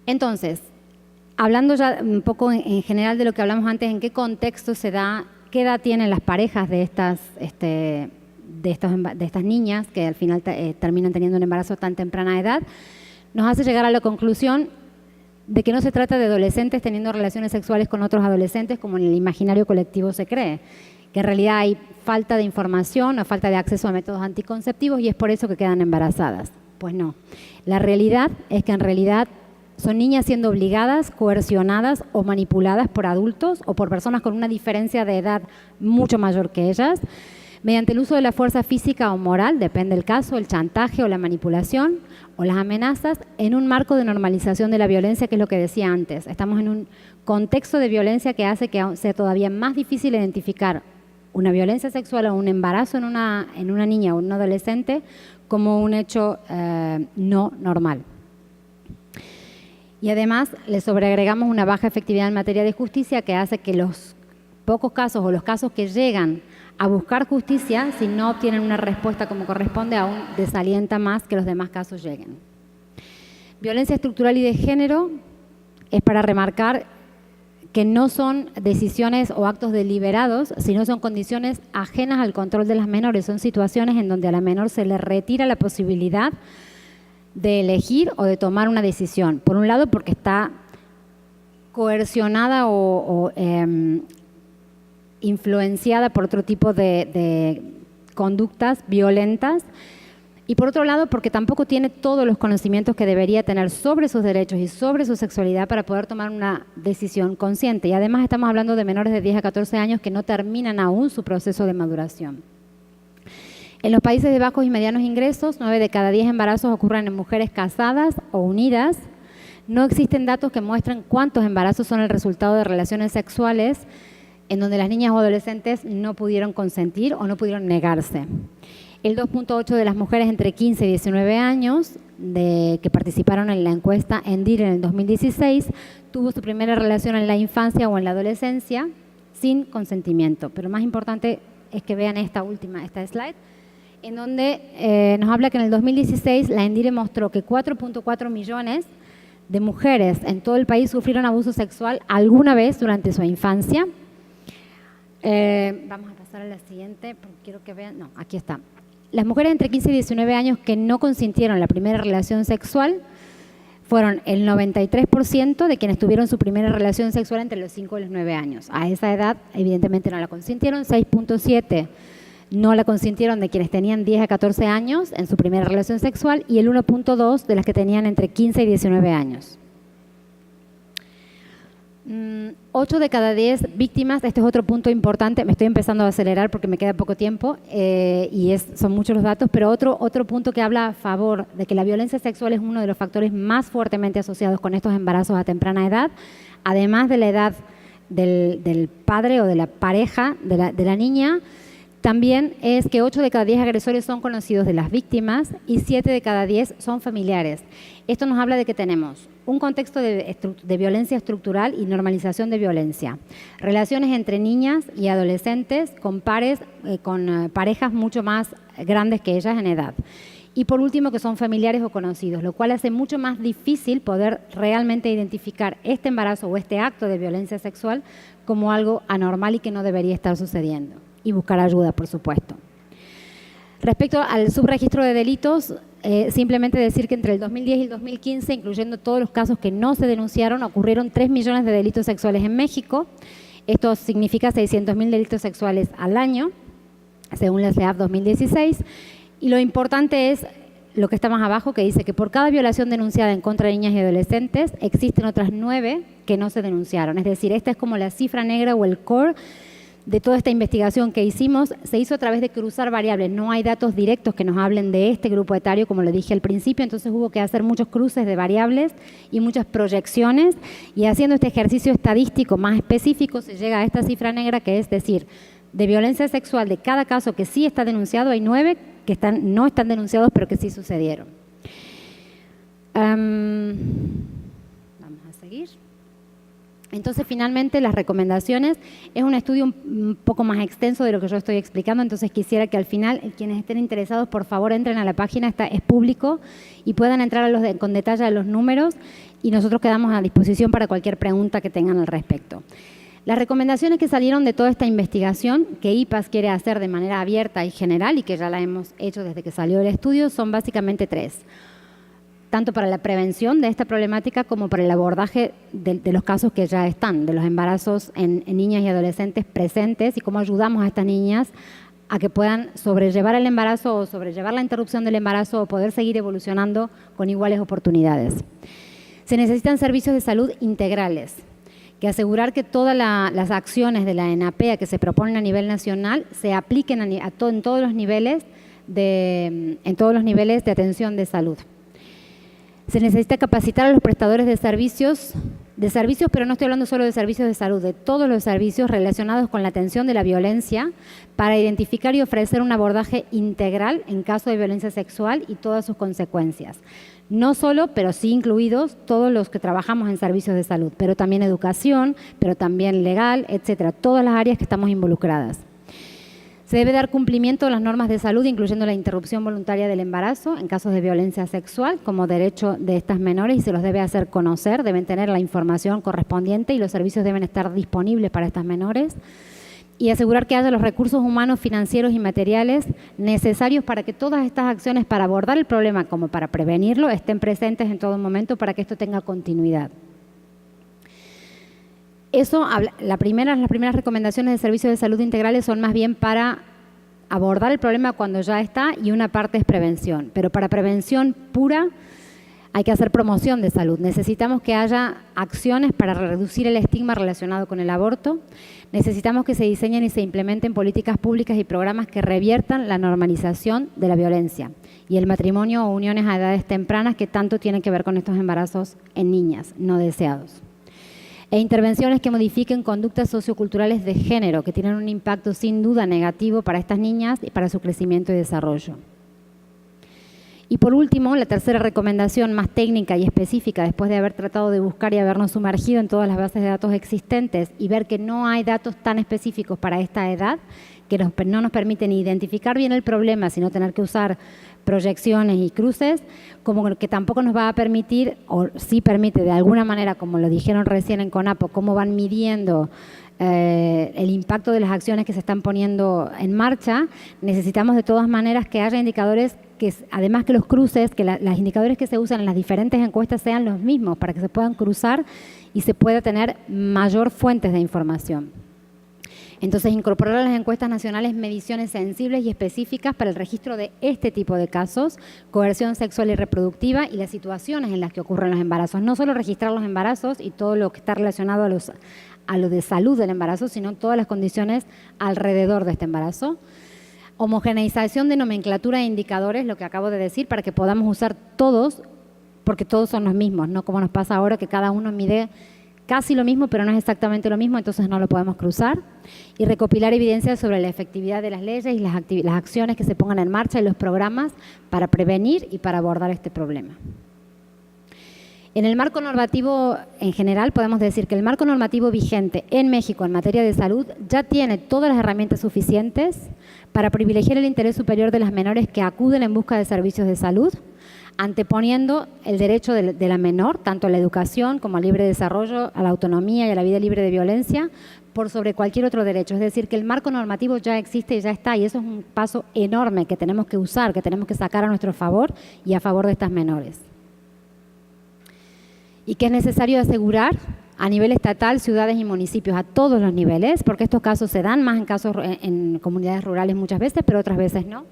Entonces, hablando ya un poco en general de lo que hablamos antes, en qué contexto se da, qué edad tienen las parejas de estas niñas que al final terminan teniendo un embarazo a tan temprana edad, nos hace llegar a la conclusión de que no se trata de adolescentes teniendo relaciones sexuales con otros adolescentes como en el imaginario colectivo se cree, que en realidad hay falta de información o falta de acceso a métodos anticonceptivos y es por eso que quedan embarazadas. Pues no. La realidad es que en realidad son niñas siendo obligadas, coercionadas o manipuladas por adultos o por personas con una diferencia de edad mucho mayor que ellas, mediante el uso de la fuerza física o moral, depende del caso, el chantaje o la manipulación o las amenazas, en un marco de normalización de la violencia, que es lo que decía antes. Estamos en un contexto de violencia que hace que sea todavía más difícil identificar una violencia sexual o un embarazo en una niña o un adolescente como un hecho no normal. Y además le sobreagregamos una baja efectividad en materia de justicia que hace que los pocos casos o los casos que llegan a buscar justicia, si no obtienen una respuesta como corresponde, aún desalienta más que los demás casos lleguen. Violencia estructural y de género es para remarcar que no son decisiones o actos deliberados, sino son condiciones ajenas al control de las menores. Son situaciones en donde a la menor se le retira la posibilidad de elegir o de tomar una decisión. Por un lado, porque está coercionada o influenciada por otro tipo de conductas violentas, y por otro lado porque tampoco tiene todos los conocimientos que debería tener sobre sus derechos y sobre su sexualidad para poder tomar una decisión consciente. Y además estamos hablando de menores de 10 a 14 años que no terminan aún su proceso de maduración. En los países de bajos y medianos ingresos, 9 de cada 10 embarazos ocurren en mujeres casadas o unidas. No existen datos que muestren cuántos embarazos son el resultado de relaciones sexuales en donde las niñas o adolescentes no pudieron consentir o no pudieron negarse. El 2.8 de las mujeres entre 15 y 19 años que participaron en la encuesta ENDIR en el 2016 tuvo su primera relación en la infancia o en la adolescencia sin consentimiento. Pero más importante es que vean esta slide, en donde nos habla que en el 2016 la ENDIR mostró que 4.4 millones de mujeres en todo el país sufrieron abuso sexual alguna vez durante su infancia. Vamos a pasar a la siguiente, porque quiero que vean. No, aquí está. Las mujeres entre 15 y 19 años que no consintieron la primera relación sexual fueron el 93% de quienes tuvieron su primera relación sexual entre los 5 y los 9 años. A esa edad, evidentemente, no la consintieron. 6.7% no la consintieron de quienes tenían 10 a 14 años en su primera relación sexual y el 1.2% de las que tenían entre 15 y 19 años. 8 de cada 10 víctimas, este es otro punto importante, me estoy empezando a acelerar porque me queda poco tiempo y son muchos los datos, pero otro punto que habla a favor de que la violencia sexual es uno de los factores más fuertemente asociados con estos embarazos a temprana edad, además de la edad del padre o de la pareja de la niña. También es que 8 de cada 10 agresores son conocidos de las víctimas y 7 de cada 10 son familiares. Esto nos habla de que tenemos un contexto de violencia estructural y normalización de violencia, relaciones entre niñas y adolescentes con parejas mucho más grandes que ellas en edad. Y por último, que son familiares o conocidos, lo cual hace mucho más difícil poder realmente identificar este embarazo o este acto de violencia sexual como algo anormal y que no debería estar sucediendo. Y buscar ayuda, por supuesto. Respecto al subregistro de delitos, simplemente decir que entre el 2010 y el 2015, incluyendo todos los casos que no se denunciaron, ocurrieron 3 millones de delitos sexuales en México. Esto significa 600.000 delitos sexuales al año, según la CEAP 2016. Y lo importante es lo que está más abajo, que dice que por cada violación denunciada en contra de niñas y adolescentes, existen otras 9 que no se denunciaron. Es decir, esta es como la cifra negra o el core de toda esta investigación que hicimos. Se hizo a través de cruzar variables. No hay datos directos que nos hablen de este grupo etario, como lo dije al principio, entonces hubo que hacer muchos cruces de variables y muchas proyecciones, y haciendo este ejercicio estadístico más específico se llega a esta cifra negra, que es decir, de violencia sexual, de cada caso que sí está denunciado, hay 9 que no están denunciados, pero que sí sucedieron. Vamos a seguir. Entonces, finalmente, las recomendaciones es un estudio un poco más extenso de lo que yo estoy explicando, entonces quisiera que al final, quienes estén interesados, por favor, entren a la página, es público, y puedan entrar con detalle a los números, y nosotros quedamos a disposición para cualquier pregunta que tengan al respecto. Las recomendaciones que salieron de toda esta investigación, que IPAS quiere hacer de manera abierta y general, y que ya la hemos hecho desde que salió el estudio, son básicamente 3. Tanto para la prevención de esta problemática como para el abordaje de los casos que ya están, de los embarazos en niñas y adolescentes presentes, y cómo ayudamos a estas niñas a que puedan sobrellevar el embarazo o sobrellevar la interrupción del embarazo o poder seguir evolucionando con iguales oportunidades. Se necesitan servicios de salud integrales, que asegurar que todas las acciones de la ENAPEA que se proponen a nivel nacional se apliquen en todos los niveles de atención de salud. Se necesita capacitar a los prestadores de servicios, pero no estoy hablando solo de servicios de salud, de todos los servicios relacionados con la atención de la violencia, para identificar y ofrecer un abordaje integral en caso de violencia sexual y todas sus consecuencias. No solo, pero sí incluidos todos los que trabajamos en servicios de salud, pero también educación, pero también legal, etcétera, todas las áreas que estamos involucradas. Se debe dar cumplimiento a las normas de salud, incluyendo la interrupción voluntaria del embarazo en casos de violencia sexual como derecho de estas menores, y se los debe hacer conocer, deben tener la información correspondiente y los servicios deben estar disponibles para estas menores, y asegurar que haya los recursos humanos, financieros y materiales necesarios para que todas estas acciones para abordar el problema como para prevenirlo estén presentes en todo momento para que esto tenga continuidad. Eso, las primeras recomendaciones de servicios de salud integrales son más bien para abordar el problema cuando ya está, y una parte es prevención. Pero para prevención pura hay que hacer promoción de salud. Necesitamos que haya acciones para reducir el estigma relacionado con el aborto. Necesitamos que se diseñen y se implementen políticas públicas y programas que reviertan la normalización de la violencia y el matrimonio o uniones a edades tempranas que tanto tienen que ver con estos embarazos en niñas no deseados. E intervenciones que modifiquen conductas socioculturales de género que tienen un impacto sin duda negativo para estas niñas y para su crecimiento y desarrollo. Y por último, la tercera recomendación más técnica y específica, después de haber tratado de buscar y habernos sumergido en todas las bases de datos existentes y ver que no hay datos tan específicos para esta edad, que no nos permiten identificar bien el problema, sino tener que usar proyecciones y cruces, como que tampoco nos va a permitir, o sí permite de alguna manera, como lo dijeron recién en CONAPO, cómo van midiendo el impacto de las acciones que se están poniendo en marcha. Necesitamos de todas maneras que haya indicadores que, además que los cruces, que los indicadores que se usan en las diferentes encuestas sean los mismos para que se puedan cruzar y se pueda tener mayor fuentes de información. Entonces, incorporar a las encuestas nacionales mediciones sensibles y específicas para el registro de este tipo de casos, coerción sexual y reproductiva y las situaciones en las que ocurren los embarazos. No solo registrar los embarazos y todo lo que está relacionado a lo de salud del embarazo, sino todas las condiciones alrededor de este embarazo. Homogeneización de nomenclatura e indicadores, lo que acabo de decir, para que podamos usar todos, porque todos son los mismos, no como nos pasa ahora que cada uno mide casi lo mismo, pero no es exactamente lo mismo, entonces no lo podemos cruzar. Y recopilar evidencia sobre la efectividad de las leyes y las acciones que se pongan en marcha y los programas para prevenir y para abordar este problema. En el marco normativo en general, podemos decir que el marco normativo vigente en México en materia de salud ya tiene todas las herramientas suficientes para privilegiar el interés superior de las menores que acuden en busca de servicios de salud, anteponiendo el derecho de la menor, tanto a la educación como al libre desarrollo, a la autonomía y a la vida libre de violencia, por sobre cualquier otro derecho. Es decir, que el marco normativo ya existe y ya está, y eso es un paso enorme que tenemos que usar, que tenemos que sacar a nuestro favor y a favor de estas menores. Y que es necesario asegurar a nivel estatal, ciudades y municipios, a todos los niveles, porque estos casos se dan más en comunidades rurales muchas veces, pero otras veces no.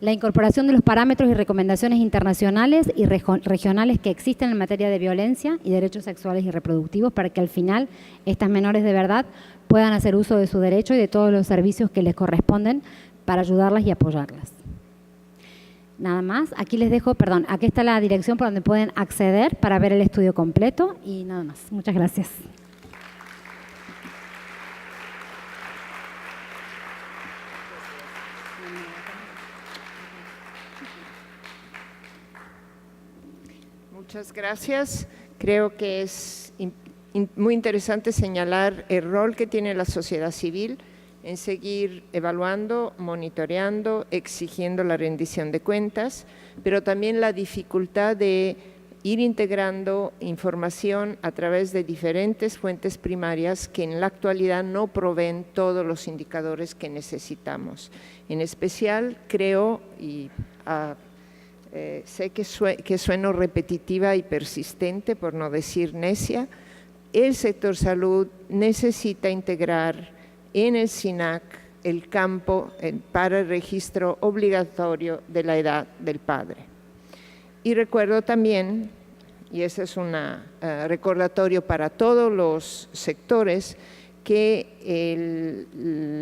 La incorporación de los parámetros y recomendaciones internacionales y regionales que existen en materia de violencia y derechos sexuales y reproductivos para que al final estas menores de verdad puedan hacer uso de su derecho y de todos los servicios que les corresponden para ayudarlas y apoyarlas. Nada más, aquí les dejo, aquí está la dirección por donde pueden acceder para ver el estudio completo y nada más. Muchas gracias. Muchas gracias. Creo que es muy interesante señalar el rol que tiene la sociedad civil en seguir evaluando, monitoreando, exigiendo la rendición de cuentas, pero también la dificultad de ir integrando información a través de diferentes fuentes primarias que en la actualidad no proveen todos los indicadores que necesitamos. En especial, creo, y sé que sueno repetitiva y persistente, por no decir necia, el sector salud necesita integrar en el SINAC el campo para el registro obligatorio de la edad del padre. Y recuerdo también, y ese es un recordatorio para todos los sectores, que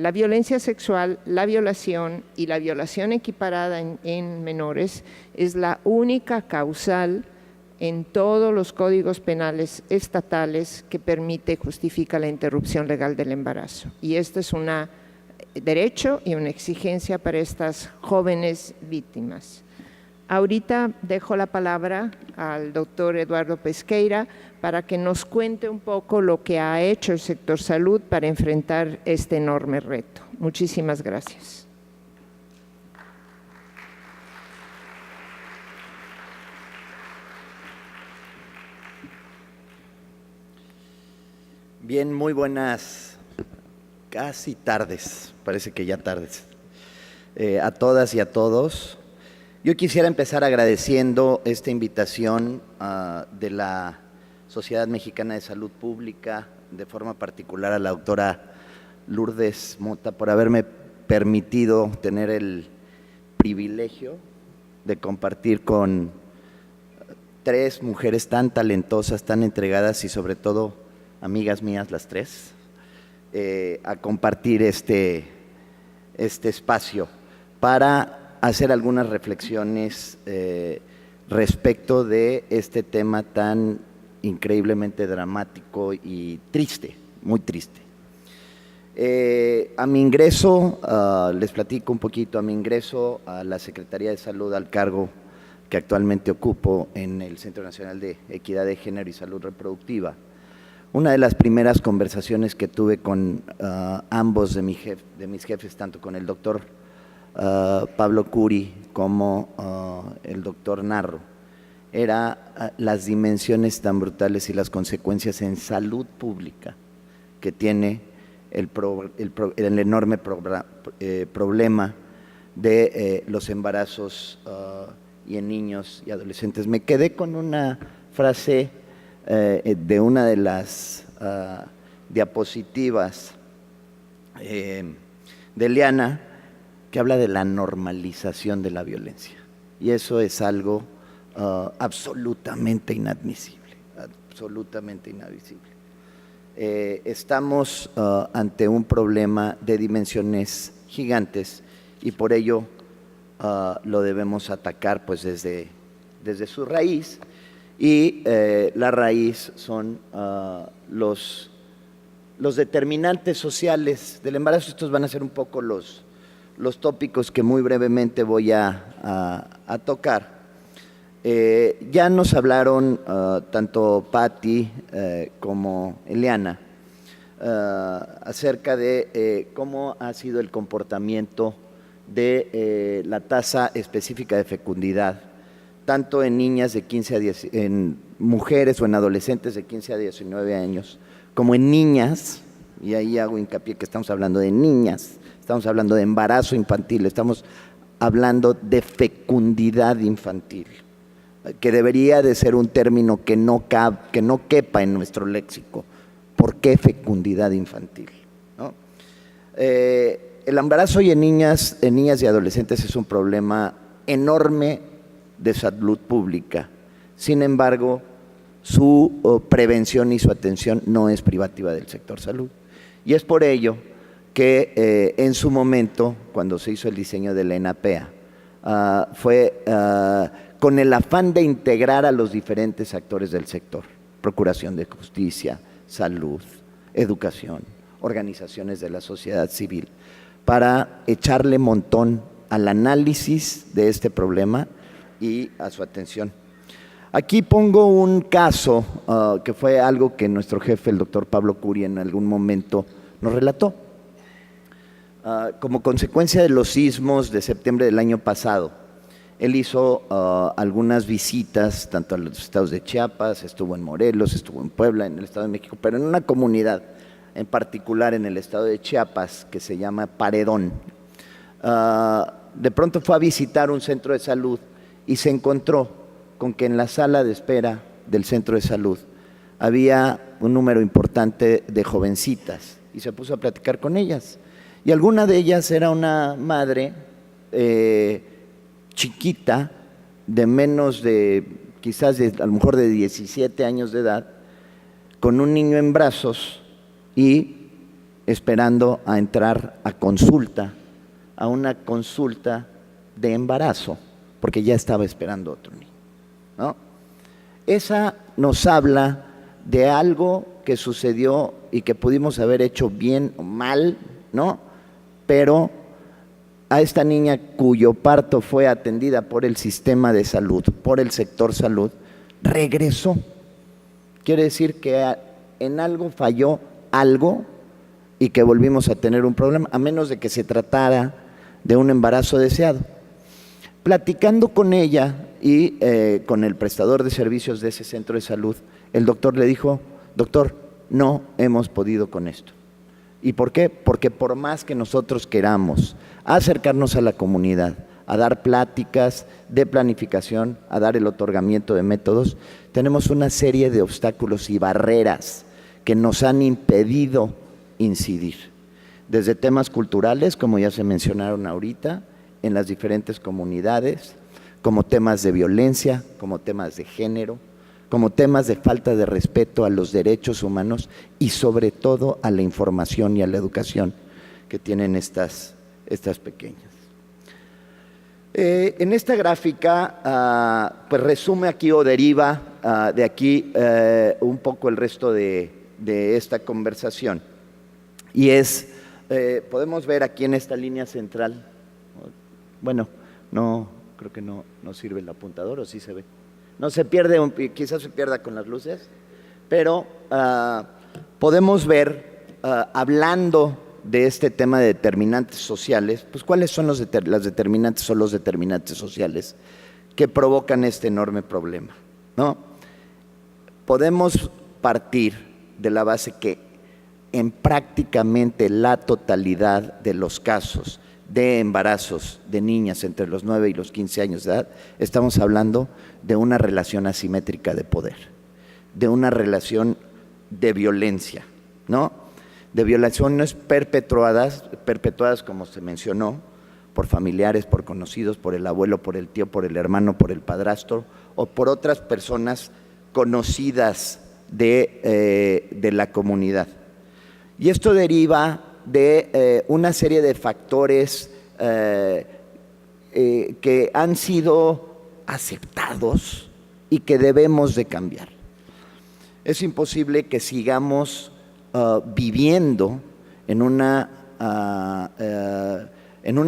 la violencia sexual, la violación y la violación equiparada en menores es la única causal en todos los códigos penales estatales que permite y justifica la interrupción legal del embarazo. Y este es un derecho y una exigencia para estas jóvenes víctimas. Ahorita dejo la palabra al doctor Eduardo Pesqueira para que nos cuente un poco lo que ha hecho el sector salud para enfrentar este enorme reto. Muchísimas gracias. Bien, muy buenas, casi tardes, parece que ya tardes, a todas y a todos. Yo quisiera empezar agradeciendo esta invitación de la Sociedad Mexicana de Salud Pública, de forma particular a la doctora Lourdes Mota, por haberme permitido tener el privilegio de compartir con 3 mujeres tan talentosas, tan entregadas y sobre todo amigas mías las 3, a compartir este espacio para hacer algunas reflexiones respecto de este tema tan increíblemente dramático y triste, muy triste. A mi ingreso, les platico un poquito, a mi ingreso a la Secretaría de Salud, al cargo que actualmente ocupo en el Centro Nacional de Equidad de Género y Salud Reproductiva, una de las primeras conversaciones que tuve con ambos de mis jefes, tanto con el doctor Pablo Curi como el doctor Narro, era las dimensiones tan brutales y las consecuencias en salud pública que tiene el enorme problema de los embarazos y en niños y adolescentes. Me quedé con una frase de una de las diapositivas de Eliana, que habla de la normalización de la violencia. Y eso es algo absolutamente inadmisible, absolutamente inadmisible. Estamos ante un problema de dimensiones gigantes y por ello lo debemos atacar pues desde su raíz. Y la raíz son los determinantes sociales del embarazo. Estos van a ser un poco los tópicos que muy brevemente voy a tocar. Ya nos hablaron tanto Patti como Eliana acerca de cómo ha sido el comportamiento de la tasa específica de fecundidad, tanto en niñas de 15 a 10, en mujeres o en adolescentes de 15 a 19 años, como en niñas, y ahí hago hincapié que estamos hablando de niñas, estamos hablando de embarazo infantil, estamos hablando de fecundidad infantil, que debería de ser un término que no quepa en nuestro léxico. ¿Por qué fecundidad infantil? ¿No? El embarazo y en niñas y adolescentes es un problema enorme de salud pública. Sin embargo, su prevención y su atención no es privativa del sector salud. Y es por ello que en su momento, cuando se hizo el diseño de la ENAPEA, fue con el afán de integrar a los diferentes actores del sector: Procuración de Justicia, salud, educación, organizaciones de la sociedad civil, para echarle montón al análisis de este problema y a su atención. Aquí pongo un caso que fue algo que nuestro jefe, el doctor Pablo Curi, en algún momento nos relató. Como consecuencia de los sismos de septiembre del año pasado, él hizo algunas visitas tanto a los estados de Chiapas, estuvo en Morelos, estuvo en Puebla, en el Estado de México, pero en una comunidad en particular en el estado de Chiapas que se llama Paredón. De pronto fue a visitar un centro de salud y se encontró con que en la sala de espera del centro de salud había un número importante de jovencitas y se puso a platicar con ellas. Y alguna de ellas era una madre chiquita, de menos de, quizás a lo mejor de 17 años de edad, con un niño en brazos y esperando a entrar a consulta, a una consulta de embarazo, porque ya estaba esperando otro niño, ¿no? Esa nos habla de algo que sucedió y que pudimos haber hecho bien o mal, ¿no? Pero a esta niña cuyo parto fue atendida por el sistema de salud, por el sector salud, regresó. Quiere decir que en algo falló algo y que volvimos a tener un problema, a menos de que se tratara de un embarazo deseado. Platicando con ella y con el prestador de servicios de ese centro de salud, el doctor le dijo: doctor, no hemos podido con esto. ¿Y por qué? Porque por más que nosotros queramos acercarnos a la comunidad, a dar pláticas de planificación, a dar el otorgamiento de métodos, tenemos una serie de obstáculos y barreras que nos han impedido incidir. Desde temas culturales, como ya se mencionaron ahorita, en las diferentes comunidades, como temas de violencia, como temas de género, como temas de falta de respeto a los derechos humanos y sobre todo a la información y a la educación que tienen estas pequeñas. En esta gráfica, pues resume aquí o deriva de aquí un poco el resto de esta conversación. Y podemos ver aquí en esta línea central, bueno, creo que no sirve el apuntador, o sí se ve. No se pierde, quizás se pierda con las luces, pero podemos ver, hablando de este tema de determinantes sociales, pues cuáles son las determinantes o los determinantes sociales que provocan este enorme problema, ¿no? Podemos partir de la base que en prácticamente la totalidad de los casos de embarazos de niñas entre los 9 y los 15 años de edad, estamos hablando de una relación asimétrica de poder, de una relación de violencia, ¿no? De violaciones perpetuadas como se mencionó, por familiares, por conocidos, por el abuelo, por el tío, por el hermano, por el padrastro o por otras personas conocidas de la comunidad. Y esto deriva de una serie de factores que han sido aceptados y que debemos de cambiar. Es imposible que sigamos viviendo en una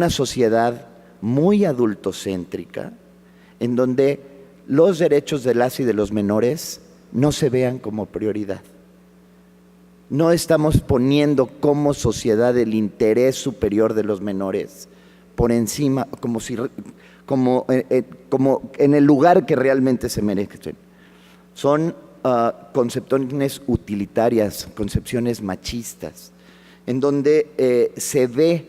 sociedad muy adultocéntrica, en donde los derechos de las y de los menores no se vean como prioridad. No estamos poniendo como sociedad el interés superior de los menores por encima, como en el lugar que realmente se merecen. Son concepciones utilitarias, concepciones machistas, en donde se ve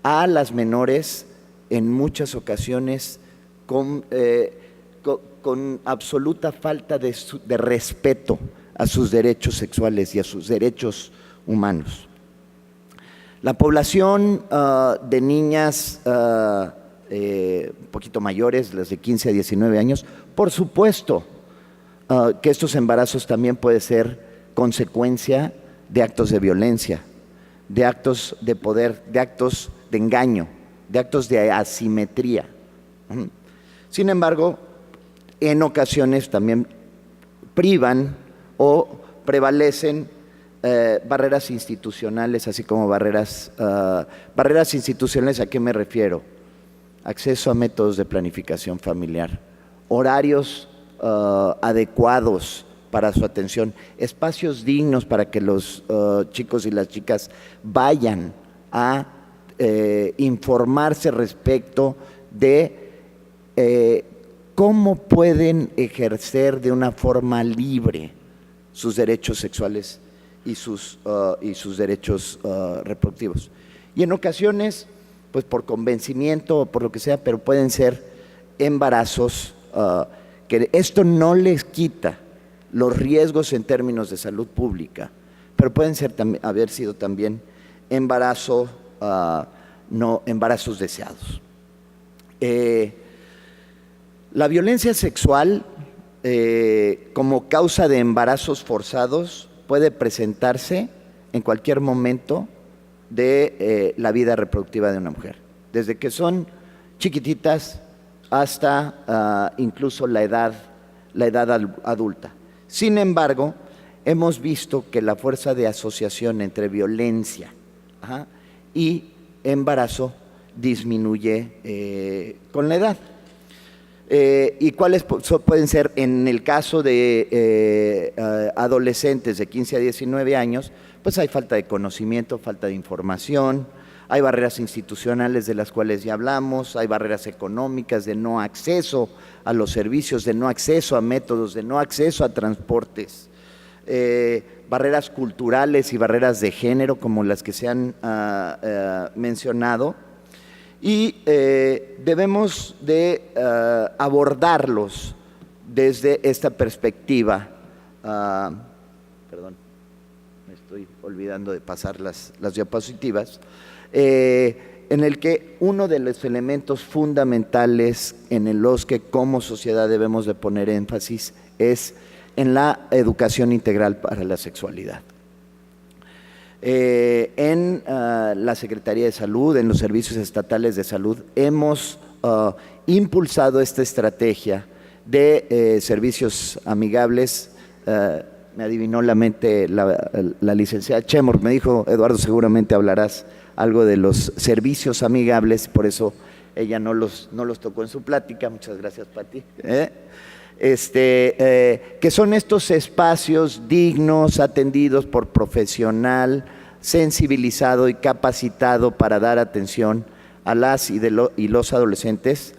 a las menores en muchas ocasiones con absoluta falta de respeto a sus derechos sexuales y a sus derechos humanos. La población de niñas un poquito mayores, las de 15 a 19 años, por supuesto que estos embarazos también pueden ser consecuencia de actos de violencia, de actos de poder, de actos de engaño, de actos de asimetría. Sin embargo, en ocasiones también privan o prevalecen barreras institucionales, así como barreras institucionales. ¿A qué me refiero? Acceso a métodos de planificación familiar, horarios adecuados para su atención, espacios dignos para que los chicos y las chicas vayan a informarse respecto de cómo pueden ejercer de una forma libre sus derechos sexuales y sus derechos reproductivos. Y en ocasiones, pues por convencimiento o por lo que sea, pero pueden ser embarazos que esto no les quita los riesgos en términos de salud pública, pero pueden haber sido también embarazos deseados. La violencia sexual como causa de embarazos forzados puede presentarse en cualquier momento de la vida reproductiva de una mujer, desde que son chiquititas hasta incluso la edad adulta. Sin embargo, hemos visto que la fuerza de asociación entre violencia y embarazo disminuye con la edad. ¿Y cuáles pueden ser? En el caso de adolescentes de 15 a 19 años, pues hay falta de conocimiento, falta de información, hay barreras institucionales de las cuales ya hablamos, hay barreras económicas de no acceso a los servicios, de no acceso a métodos, de no acceso a transportes, barreras culturales y barreras de género como las que se han mencionado, y debemos de abordarlos desde esta perspectiva. Perdón, me estoy olvidando de pasar las diapositivas. En el que uno de los elementos fundamentales en los que como sociedad debemos de poner énfasis es en la educación integral para la sexualidad. En la Secretaría de Salud, en los servicios estatales de salud, hemos impulsado esta estrategia de servicios amigables. Me adivinó la mente la licenciada Chemor, me dijo: Eduardo, seguramente hablarás algo de los servicios amigables, por eso ella no los tocó en su plática. Muchas gracias, Pati. Que son estos espacios dignos, atendidos por profesional, sensibilizado y capacitado para dar atención a las y los adolescentes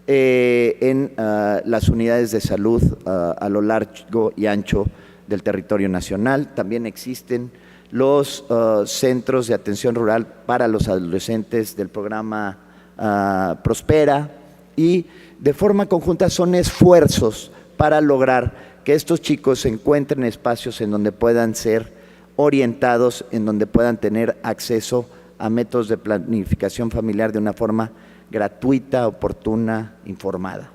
en las unidades de salud a lo largo y ancho del territorio nacional. También existen los centros de atención rural para los adolescentes del programa Prospera, y de forma conjunta son esfuerzos para lograr que estos chicos encuentren espacios en donde puedan ser orientados, en donde puedan tener acceso a métodos de planificación familiar de una forma gratuita, oportuna, informada.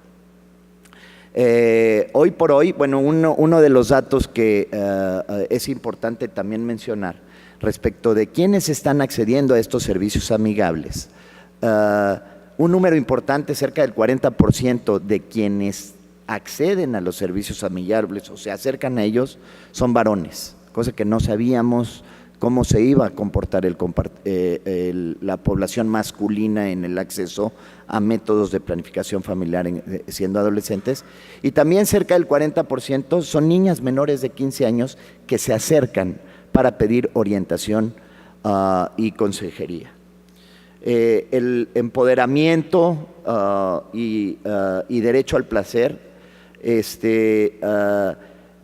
Hoy por hoy, bueno, uno de los datos que es importante también mencionar respecto de quienes están accediendo a estos servicios amigables, un número importante, cerca del 40% de quienes acceden a los servicios amigables o se acercan a ellos son varones, cosa que no sabíamos cómo se iba a comportar la población masculina en el acceso a métodos de planificación familiar siendo adolescentes. Y también cerca del 40% son niñas menores de 15 años que se acercan para pedir orientación y consejería. El empoderamiento y derecho al placer,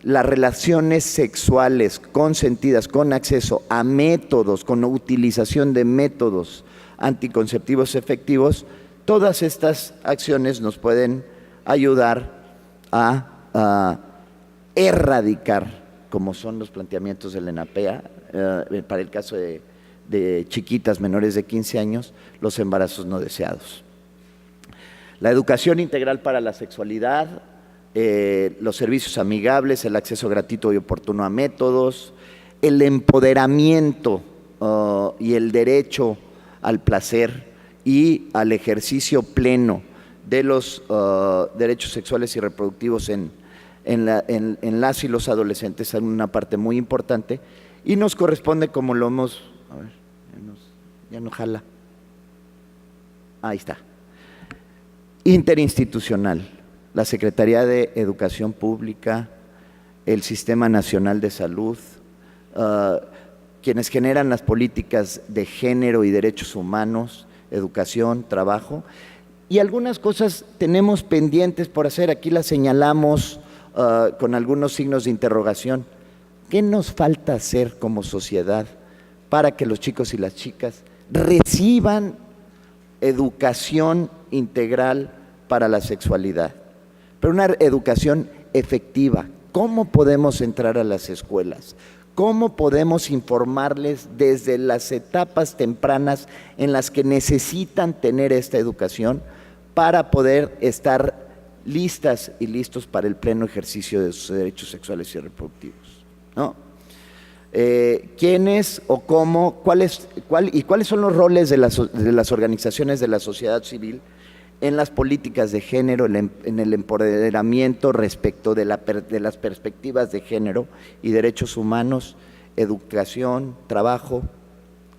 las relaciones sexuales consentidas con acceso a métodos, con utilización de métodos anticonceptivos efectivos, todas estas acciones nos pueden ayudar a erradicar, como son los planteamientos del ENAPEA, para el caso de chiquitas menores de 15 años, los embarazos no deseados. La educación integral para la sexualidad, los servicios amigables, el acceso gratuito y oportuno a métodos, el empoderamiento y el derecho al placer y al ejercicio pleno de los derechos sexuales y reproductivos en las y los adolescentes son una parte muy importante, y nos corresponde, como lo hemos… A ver, ya no jala. Ahí está. Interinstitucional. La Secretaría de Educación Pública, el Sistema Nacional de Salud, quienes generan las políticas de género y derechos humanos, educación, trabajo, y algunas cosas tenemos pendientes por hacer. Aquí las señalamos con algunos signos de interrogación. ¿Qué nos falta hacer como sociedad para que los chicos y las chicas reciban educación integral para la sexualidad? Pero una educación efectiva. ¿Cómo podemos entrar a las escuelas? ¿Cómo podemos informarles desde las etapas tempranas en las que necesitan tener esta educación para poder estar listas y listos para el pleno ejercicio de sus derechos sexuales y reproductivos, ¿no? ¿Quiénes o cómo, cuáles son los roles de las organizaciones de la sociedad civil en las políticas de género, en el empoderamiento respecto de las perspectivas de género y derechos humanos, educación, trabajo?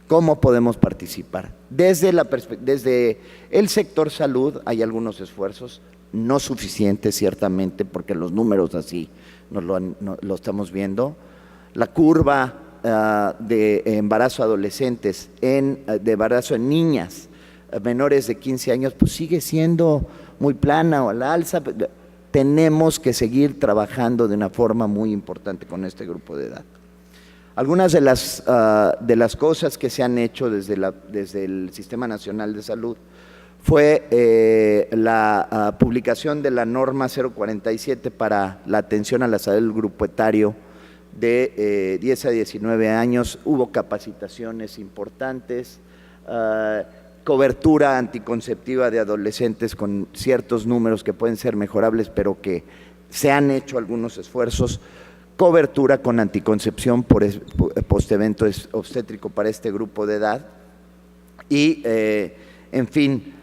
¿Cómo podemos participar? Desde el sector salud hay algunos esfuerzos, no suficiente, ciertamente, porque los números así lo estamos viendo. La curva de embarazo adolescentes, de embarazo en niñas menores de 15 años, pues sigue siendo muy plana o a la alza. Tenemos que seguir trabajando de una forma muy importante con este grupo de edad. Algunas de las cosas que se han hecho desde el Sistema Nacional de Salud fue la publicación de la norma 047 para la atención a la salud del grupo etario de 10 a 19 años. Hubo capacitaciones importantes, cobertura anticonceptiva de adolescentes con ciertos números que pueden ser mejorables, pero que se han hecho algunos esfuerzos, cobertura con anticoncepción post-evento obstétrico para este grupo de edad y, en fin,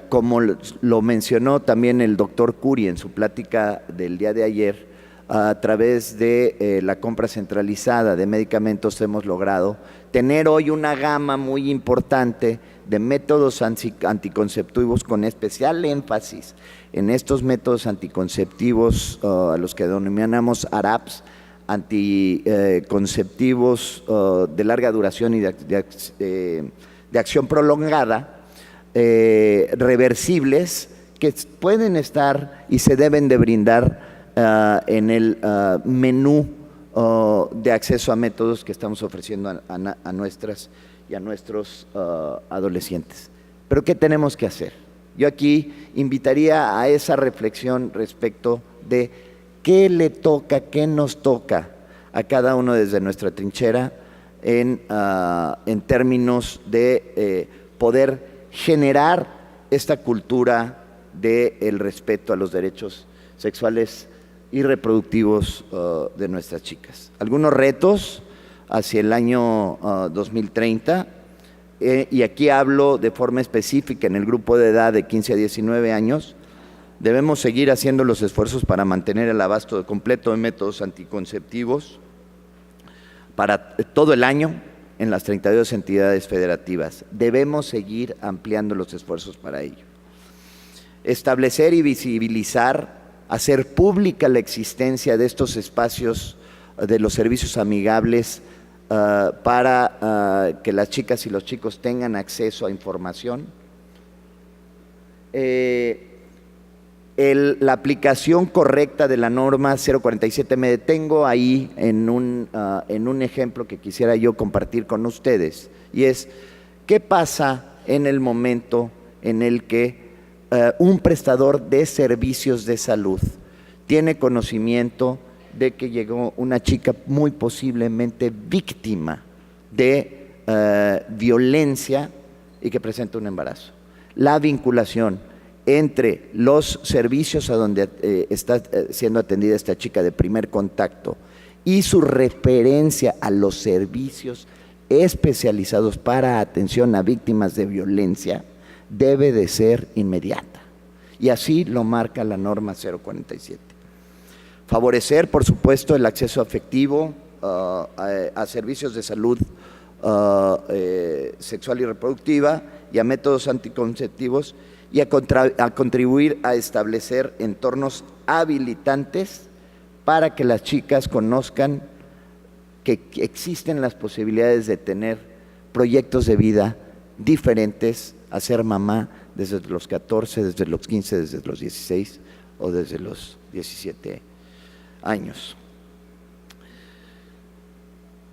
como lo mencionó también el doctor Curi en su plática del día de ayer, a través de la compra centralizada de medicamentos hemos logrado tener hoy una gama muy importante de métodos anticonceptivos con especial énfasis en estos métodos anticonceptivos a los que denominamos ARAPs, anticonceptivos de larga duración y de acción prolongada, reversibles, que pueden estar y se deben de brindar en el menú de acceso a métodos que estamos ofreciendo a nuestras y a nuestros adolescentes. Pero ¿qué tenemos que hacer? Yo aquí invitaría a esa reflexión respecto de qué le toca, qué nos toca a cada uno desde nuestra trinchera en términos de poder generar esta cultura del respeto a los derechos sexuales y reproductivos de nuestras chicas. Algunos retos hacia el año 2030, y aquí hablo de forma específica en el grupo de edad de 15 a 19 años, debemos seguir haciendo los esfuerzos para mantener el abasto completo de métodos anticonceptivos para todo el año en las 32 entidades federativas. Debemos seguir ampliando los esfuerzos para ello. Establecer y visibilizar, hacer pública la existencia de estos espacios de los servicios amigables para que las chicas y los chicos tengan acceso a información. La aplicación correcta de la norma 047, me detengo ahí en un ejemplo que quisiera yo compartir con ustedes, y es, ¿qué pasa en el momento en el que un prestador de servicios de salud tiene conocimiento de que llegó una chica muy posiblemente víctima de violencia y que presenta un embarazo? La vinculación entre los servicios a donde está siendo atendida esta chica de primer contacto y su referencia a los servicios especializados para atención a víctimas de violencia debe de ser inmediata, y así lo marca la norma 047. Favorecer, por supuesto, el acceso afectivo a servicios de salud sexual y reproductiva y a métodos anticonceptivos, y a contribuir a establecer entornos habilitantes para que las chicas conozcan que existen las posibilidades de tener proyectos de vida diferentes a ser mamá desde los 14, desde los 15, desde los 16 o desde los 17 años.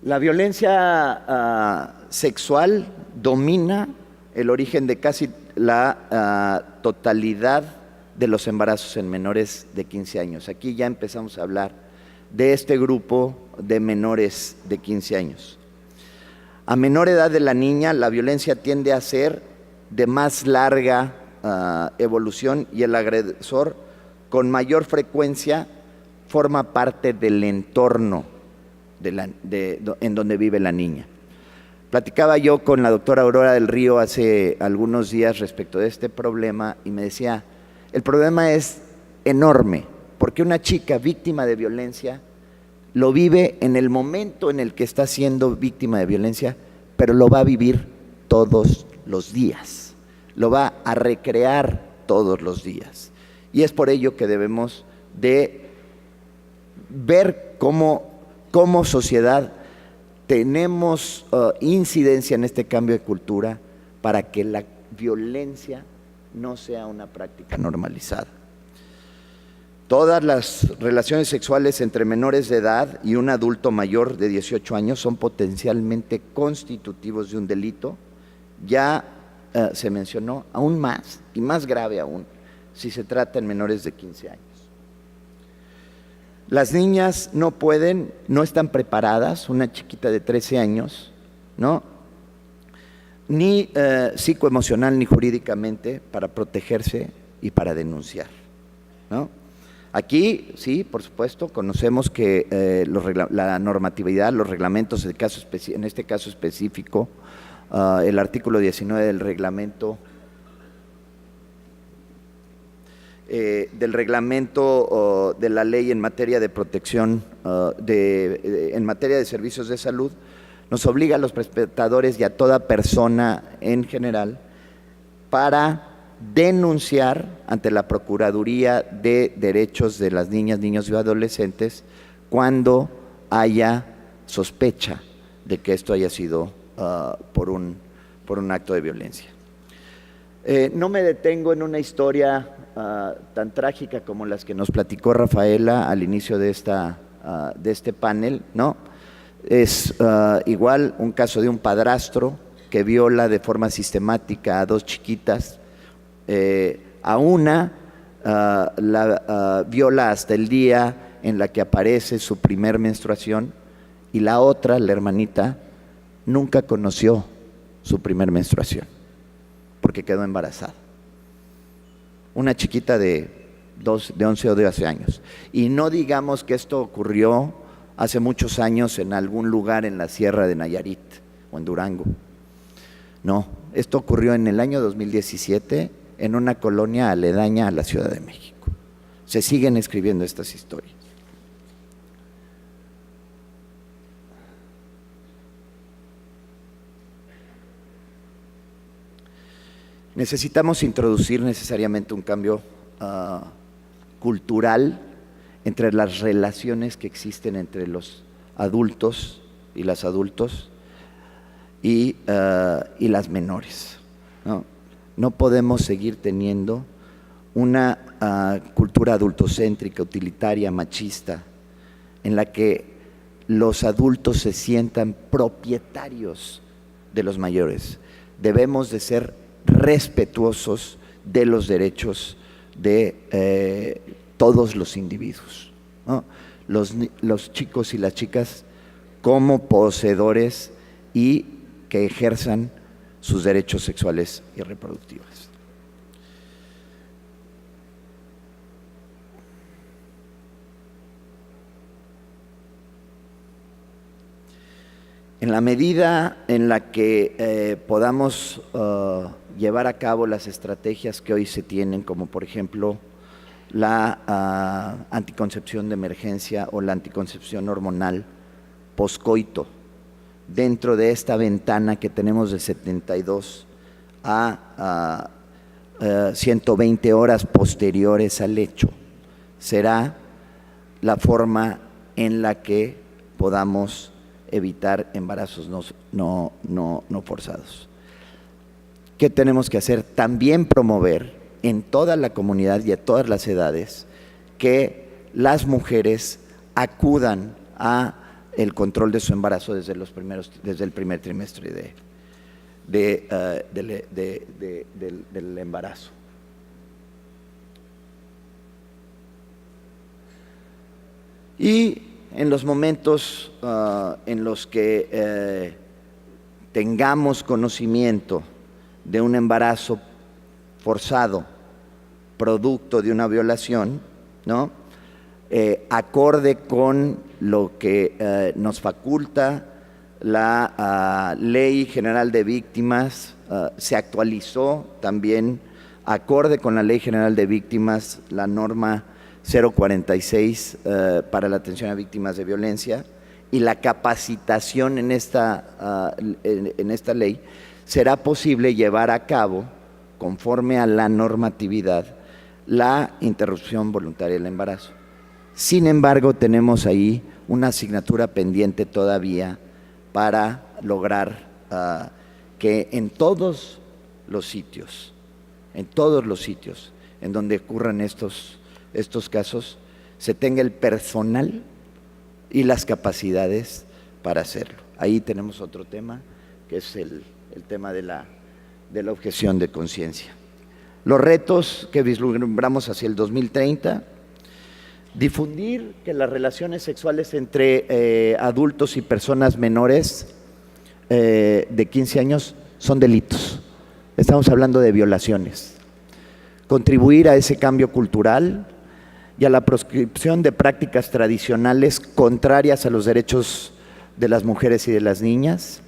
La violencia sexual domina el origen de casi la totalidad de los embarazos en menores de 15 años. Aquí ya empezamos a hablar de este grupo de menores de 15 años. A menor edad de la niña, la violencia tiende a ser de más larga evolución, y el agresor con mayor frecuencia forma parte del entorno en donde vive la niña. Platicaba yo con la doctora Aurora del Río hace algunos días respecto de este problema y me decía, el problema es enorme, porque una chica víctima de violencia lo vive en el momento en el que está siendo víctima de violencia, pero lo va a vivir todos los días, lo va a recrear todos los días. Y es por ello que debemos de ver cómo sociedad tenemos incidencia en este cambio de cultura para que la violencia no sea una práctica normalizada. Todas las relaciones sexuales entre menores de edad y un adulto mayor de 18 años son potencialmente constitutivos de un delito. Ya se mencionó aún más, y más grave aún, si se trata en menores de 15 años. Las niñas no están preparadas, una chiquita de 13 años, ¿no?, ni psicoemocional ni jurídicamente para protegerse y para denunciar, ¿no? Aquí, sí, por supuesto, conocemos que la normatividad, los reglamentos, en este caso específico, el artículo 19 del reglamento de la ley en materia de protección, en materia de servicios de salud, nos obliga a los prestadores y a toda persona en general para denunciar ante la Procuraduría de Derechos de las Niñas, Niños y Adolescentes cuando haya sospecha de que esto haya sido por un acto de violencia. No me detengo en una historia tan trágica como las que nos platicó Rafaela al inicio de este panel, ¿no? Es igual un caso de un padrastro que viola de forma sistemática a dos chiquitas. A una la viola hasta el día en la que aparece su primer menstruación, y la otra, la hermanita, nunca conoció su primer menstruación porque quedó embarazada. Una chiquita de 11 o 12 años. Y no digamos que esto ocurrió hace muchos años en algún lugar en la Sierra de Nayarit o en Durango. No, esto ocurrió en el año 2017 en una colonia aledaña a la Ciudad de México. Se siguen escribiendo estas historias. Necesitamos introducir necesariamente un cambio cultural entre las relaciones que existen entre los adultos y las adultos y las menores, ¿no? No podemos seguir teniendo una cultura adultocéntrica, utilitaria, machista, en la que los adultos se sientan propietarios de los mayores. Debemos de ser respetuosos de los derechos de todos los individuos, ¿no? Los chicos y las chicas como poseedores y que ejerzan sus derechos sexuales y reproductivos. En la medida en la que podamos llevar a cabo las estrategias que hoy se tienen, como por ejemplo la anticoncepción de emergencia o la anticoncepción hormonal poscoito, dentro de esta ventana que tenemos de 72 a 120 horas posteriores al hecho, será la forma en la que podamos evitar embarazos no forzados. ¿Qué tenemos que hacer? También promover en toda la comunidad y a todas las edades que las mujeres acudan a el control de su embarazo desde el primer trimestre del embarazo. Y en los momentos en los que tengamos conocimiento de un embarazo forzado, producto de una violación, ¿no?, acorde con lo que nos faculta la Ley General de Víctimas, se actualizó también, acorde con la Ley General de Víctimas, la norma 046 para la atención a víctimas de violencia, y la capacitación en esta ley, será posible llevar a cabo, conforme a la normatividad, la interrupción voluntaria del embarazo. Sin embargo, tenemos ahí una asignatura pendiente todavía para lograr que en todos los sitios en donde ocurran estos casos, se tenga el personal y las capacidades para hacerlo. Ahí tenemos otro tema, que es el tema de la objeción de conciencia. Los retos que vislumbramos hacia el 2030, difundir que las relaciones sexuales entre adultos y personas menores de 15 años son delitos. Estamos hablando de violaciones. Contribuir a ese cambio cultural y a la proscripción de prácticas tradicionales contrarias a los derechos de las mujeres y de las niñas.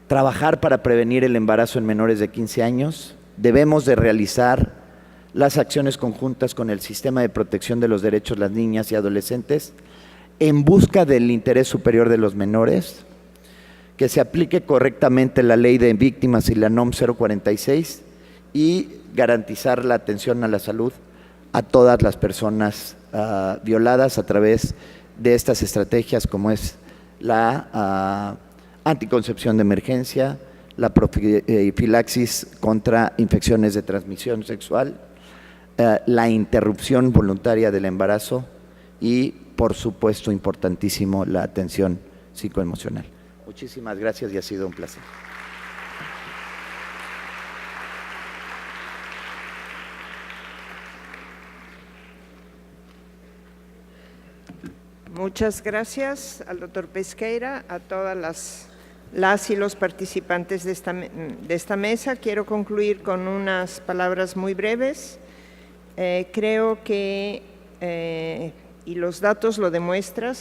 Trabajar para prevenir el embarazo en menores de 15 años. Debemos de realizar las acciones conjuntas con el Sistema de Protección de los Derechos de las Niñas y Adolescentes en busca del interés superior de los menores, que se aplique correctamente la Ley de Víctimas y la NOM 046 y garantizar la atención a la salud a todas las personas violadas a través de estas estrategias como es la anticoncepción de emergencia, la profilaxis contra infecciones de transmisión sexual, la interrupción voluntaria del embarazo y, por supuesto, importantísimo, la atención psicoemocional. Muchísimas gracias y ha sido un placer. Muchas gracias al doctor Pesqueira, a todas las y los participantes de esta mesa. Quiero concluir con unas palabras muy breves. Creo que, y los datos lo demuestran,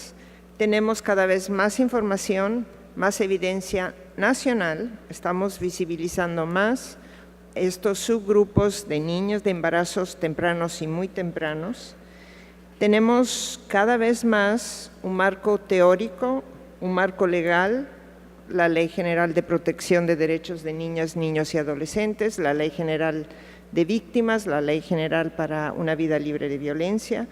tenemos cada vez más información, más evidencia nacional, estamos visibilizando más estos subgrupos de niños de embarazos tempranos y muy tempranos. Tenemos cada vez más un marco teórico, un marco legal, la Ley General de Protección de Derechos de Niñas, Niños y Adolescentes, la Ley General de Víctimas, la Ley General para una Vida Libre de Violencia,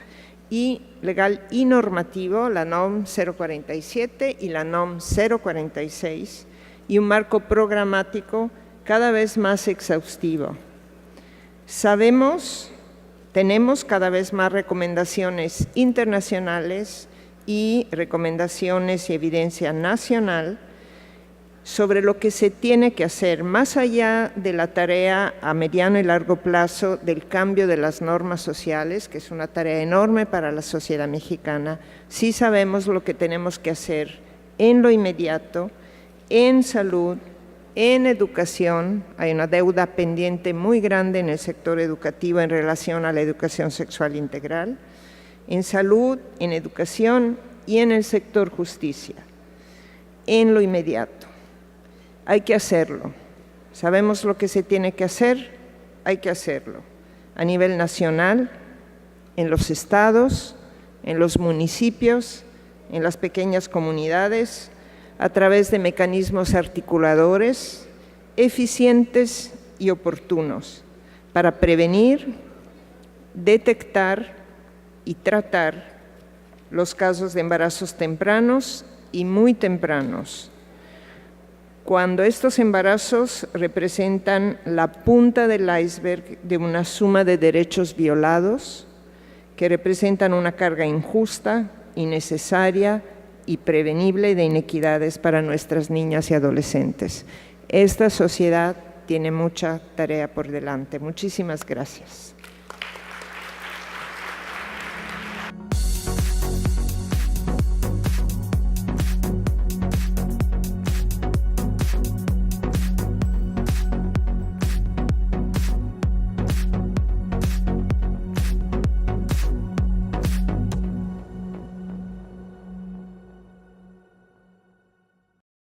y legal y normativo, la NOM 047 y la NOM 046, y un marco programático cada vez más exhaustivo. Tenemos cada vez más recomendaciones internacionales y recomendaciones y evidencia nacional sobre lo que se tiene que hacer, más allá de la tarea a mediano y largo plazo del cambio de las normas sociales, que es una tarea enorme para la sociedad mexicana. Sí sabemos lo que tenemos que hacer en lo inmediato, en salud, en educación. Hay una deuda pendiente muy grande en el sector educativo en relación a la educación sexual integral, en salud, en educación y en el sector justicia, en lo inmediato. Hay que hacerlo. Sabemos lo que se tiene que hacer, hay que hacerlo. A nivel nacional, en los estados, en los municipios, en las pequeñas comunidades, a través de mecanismos articuladores, eficientes y oportunos, para prevenir, detectar y tratar los casos de embarazos tempranos y muy tempranos. Cuando estos embarazos representan la punta del iceberg de una suma de derechos violados que representan una carga injusta, innecesaria y prevenible de inequidades para nuestras niñas y adolescentes. Esta sociedad tiene mucha tarea por delante. Muchísimas gracias.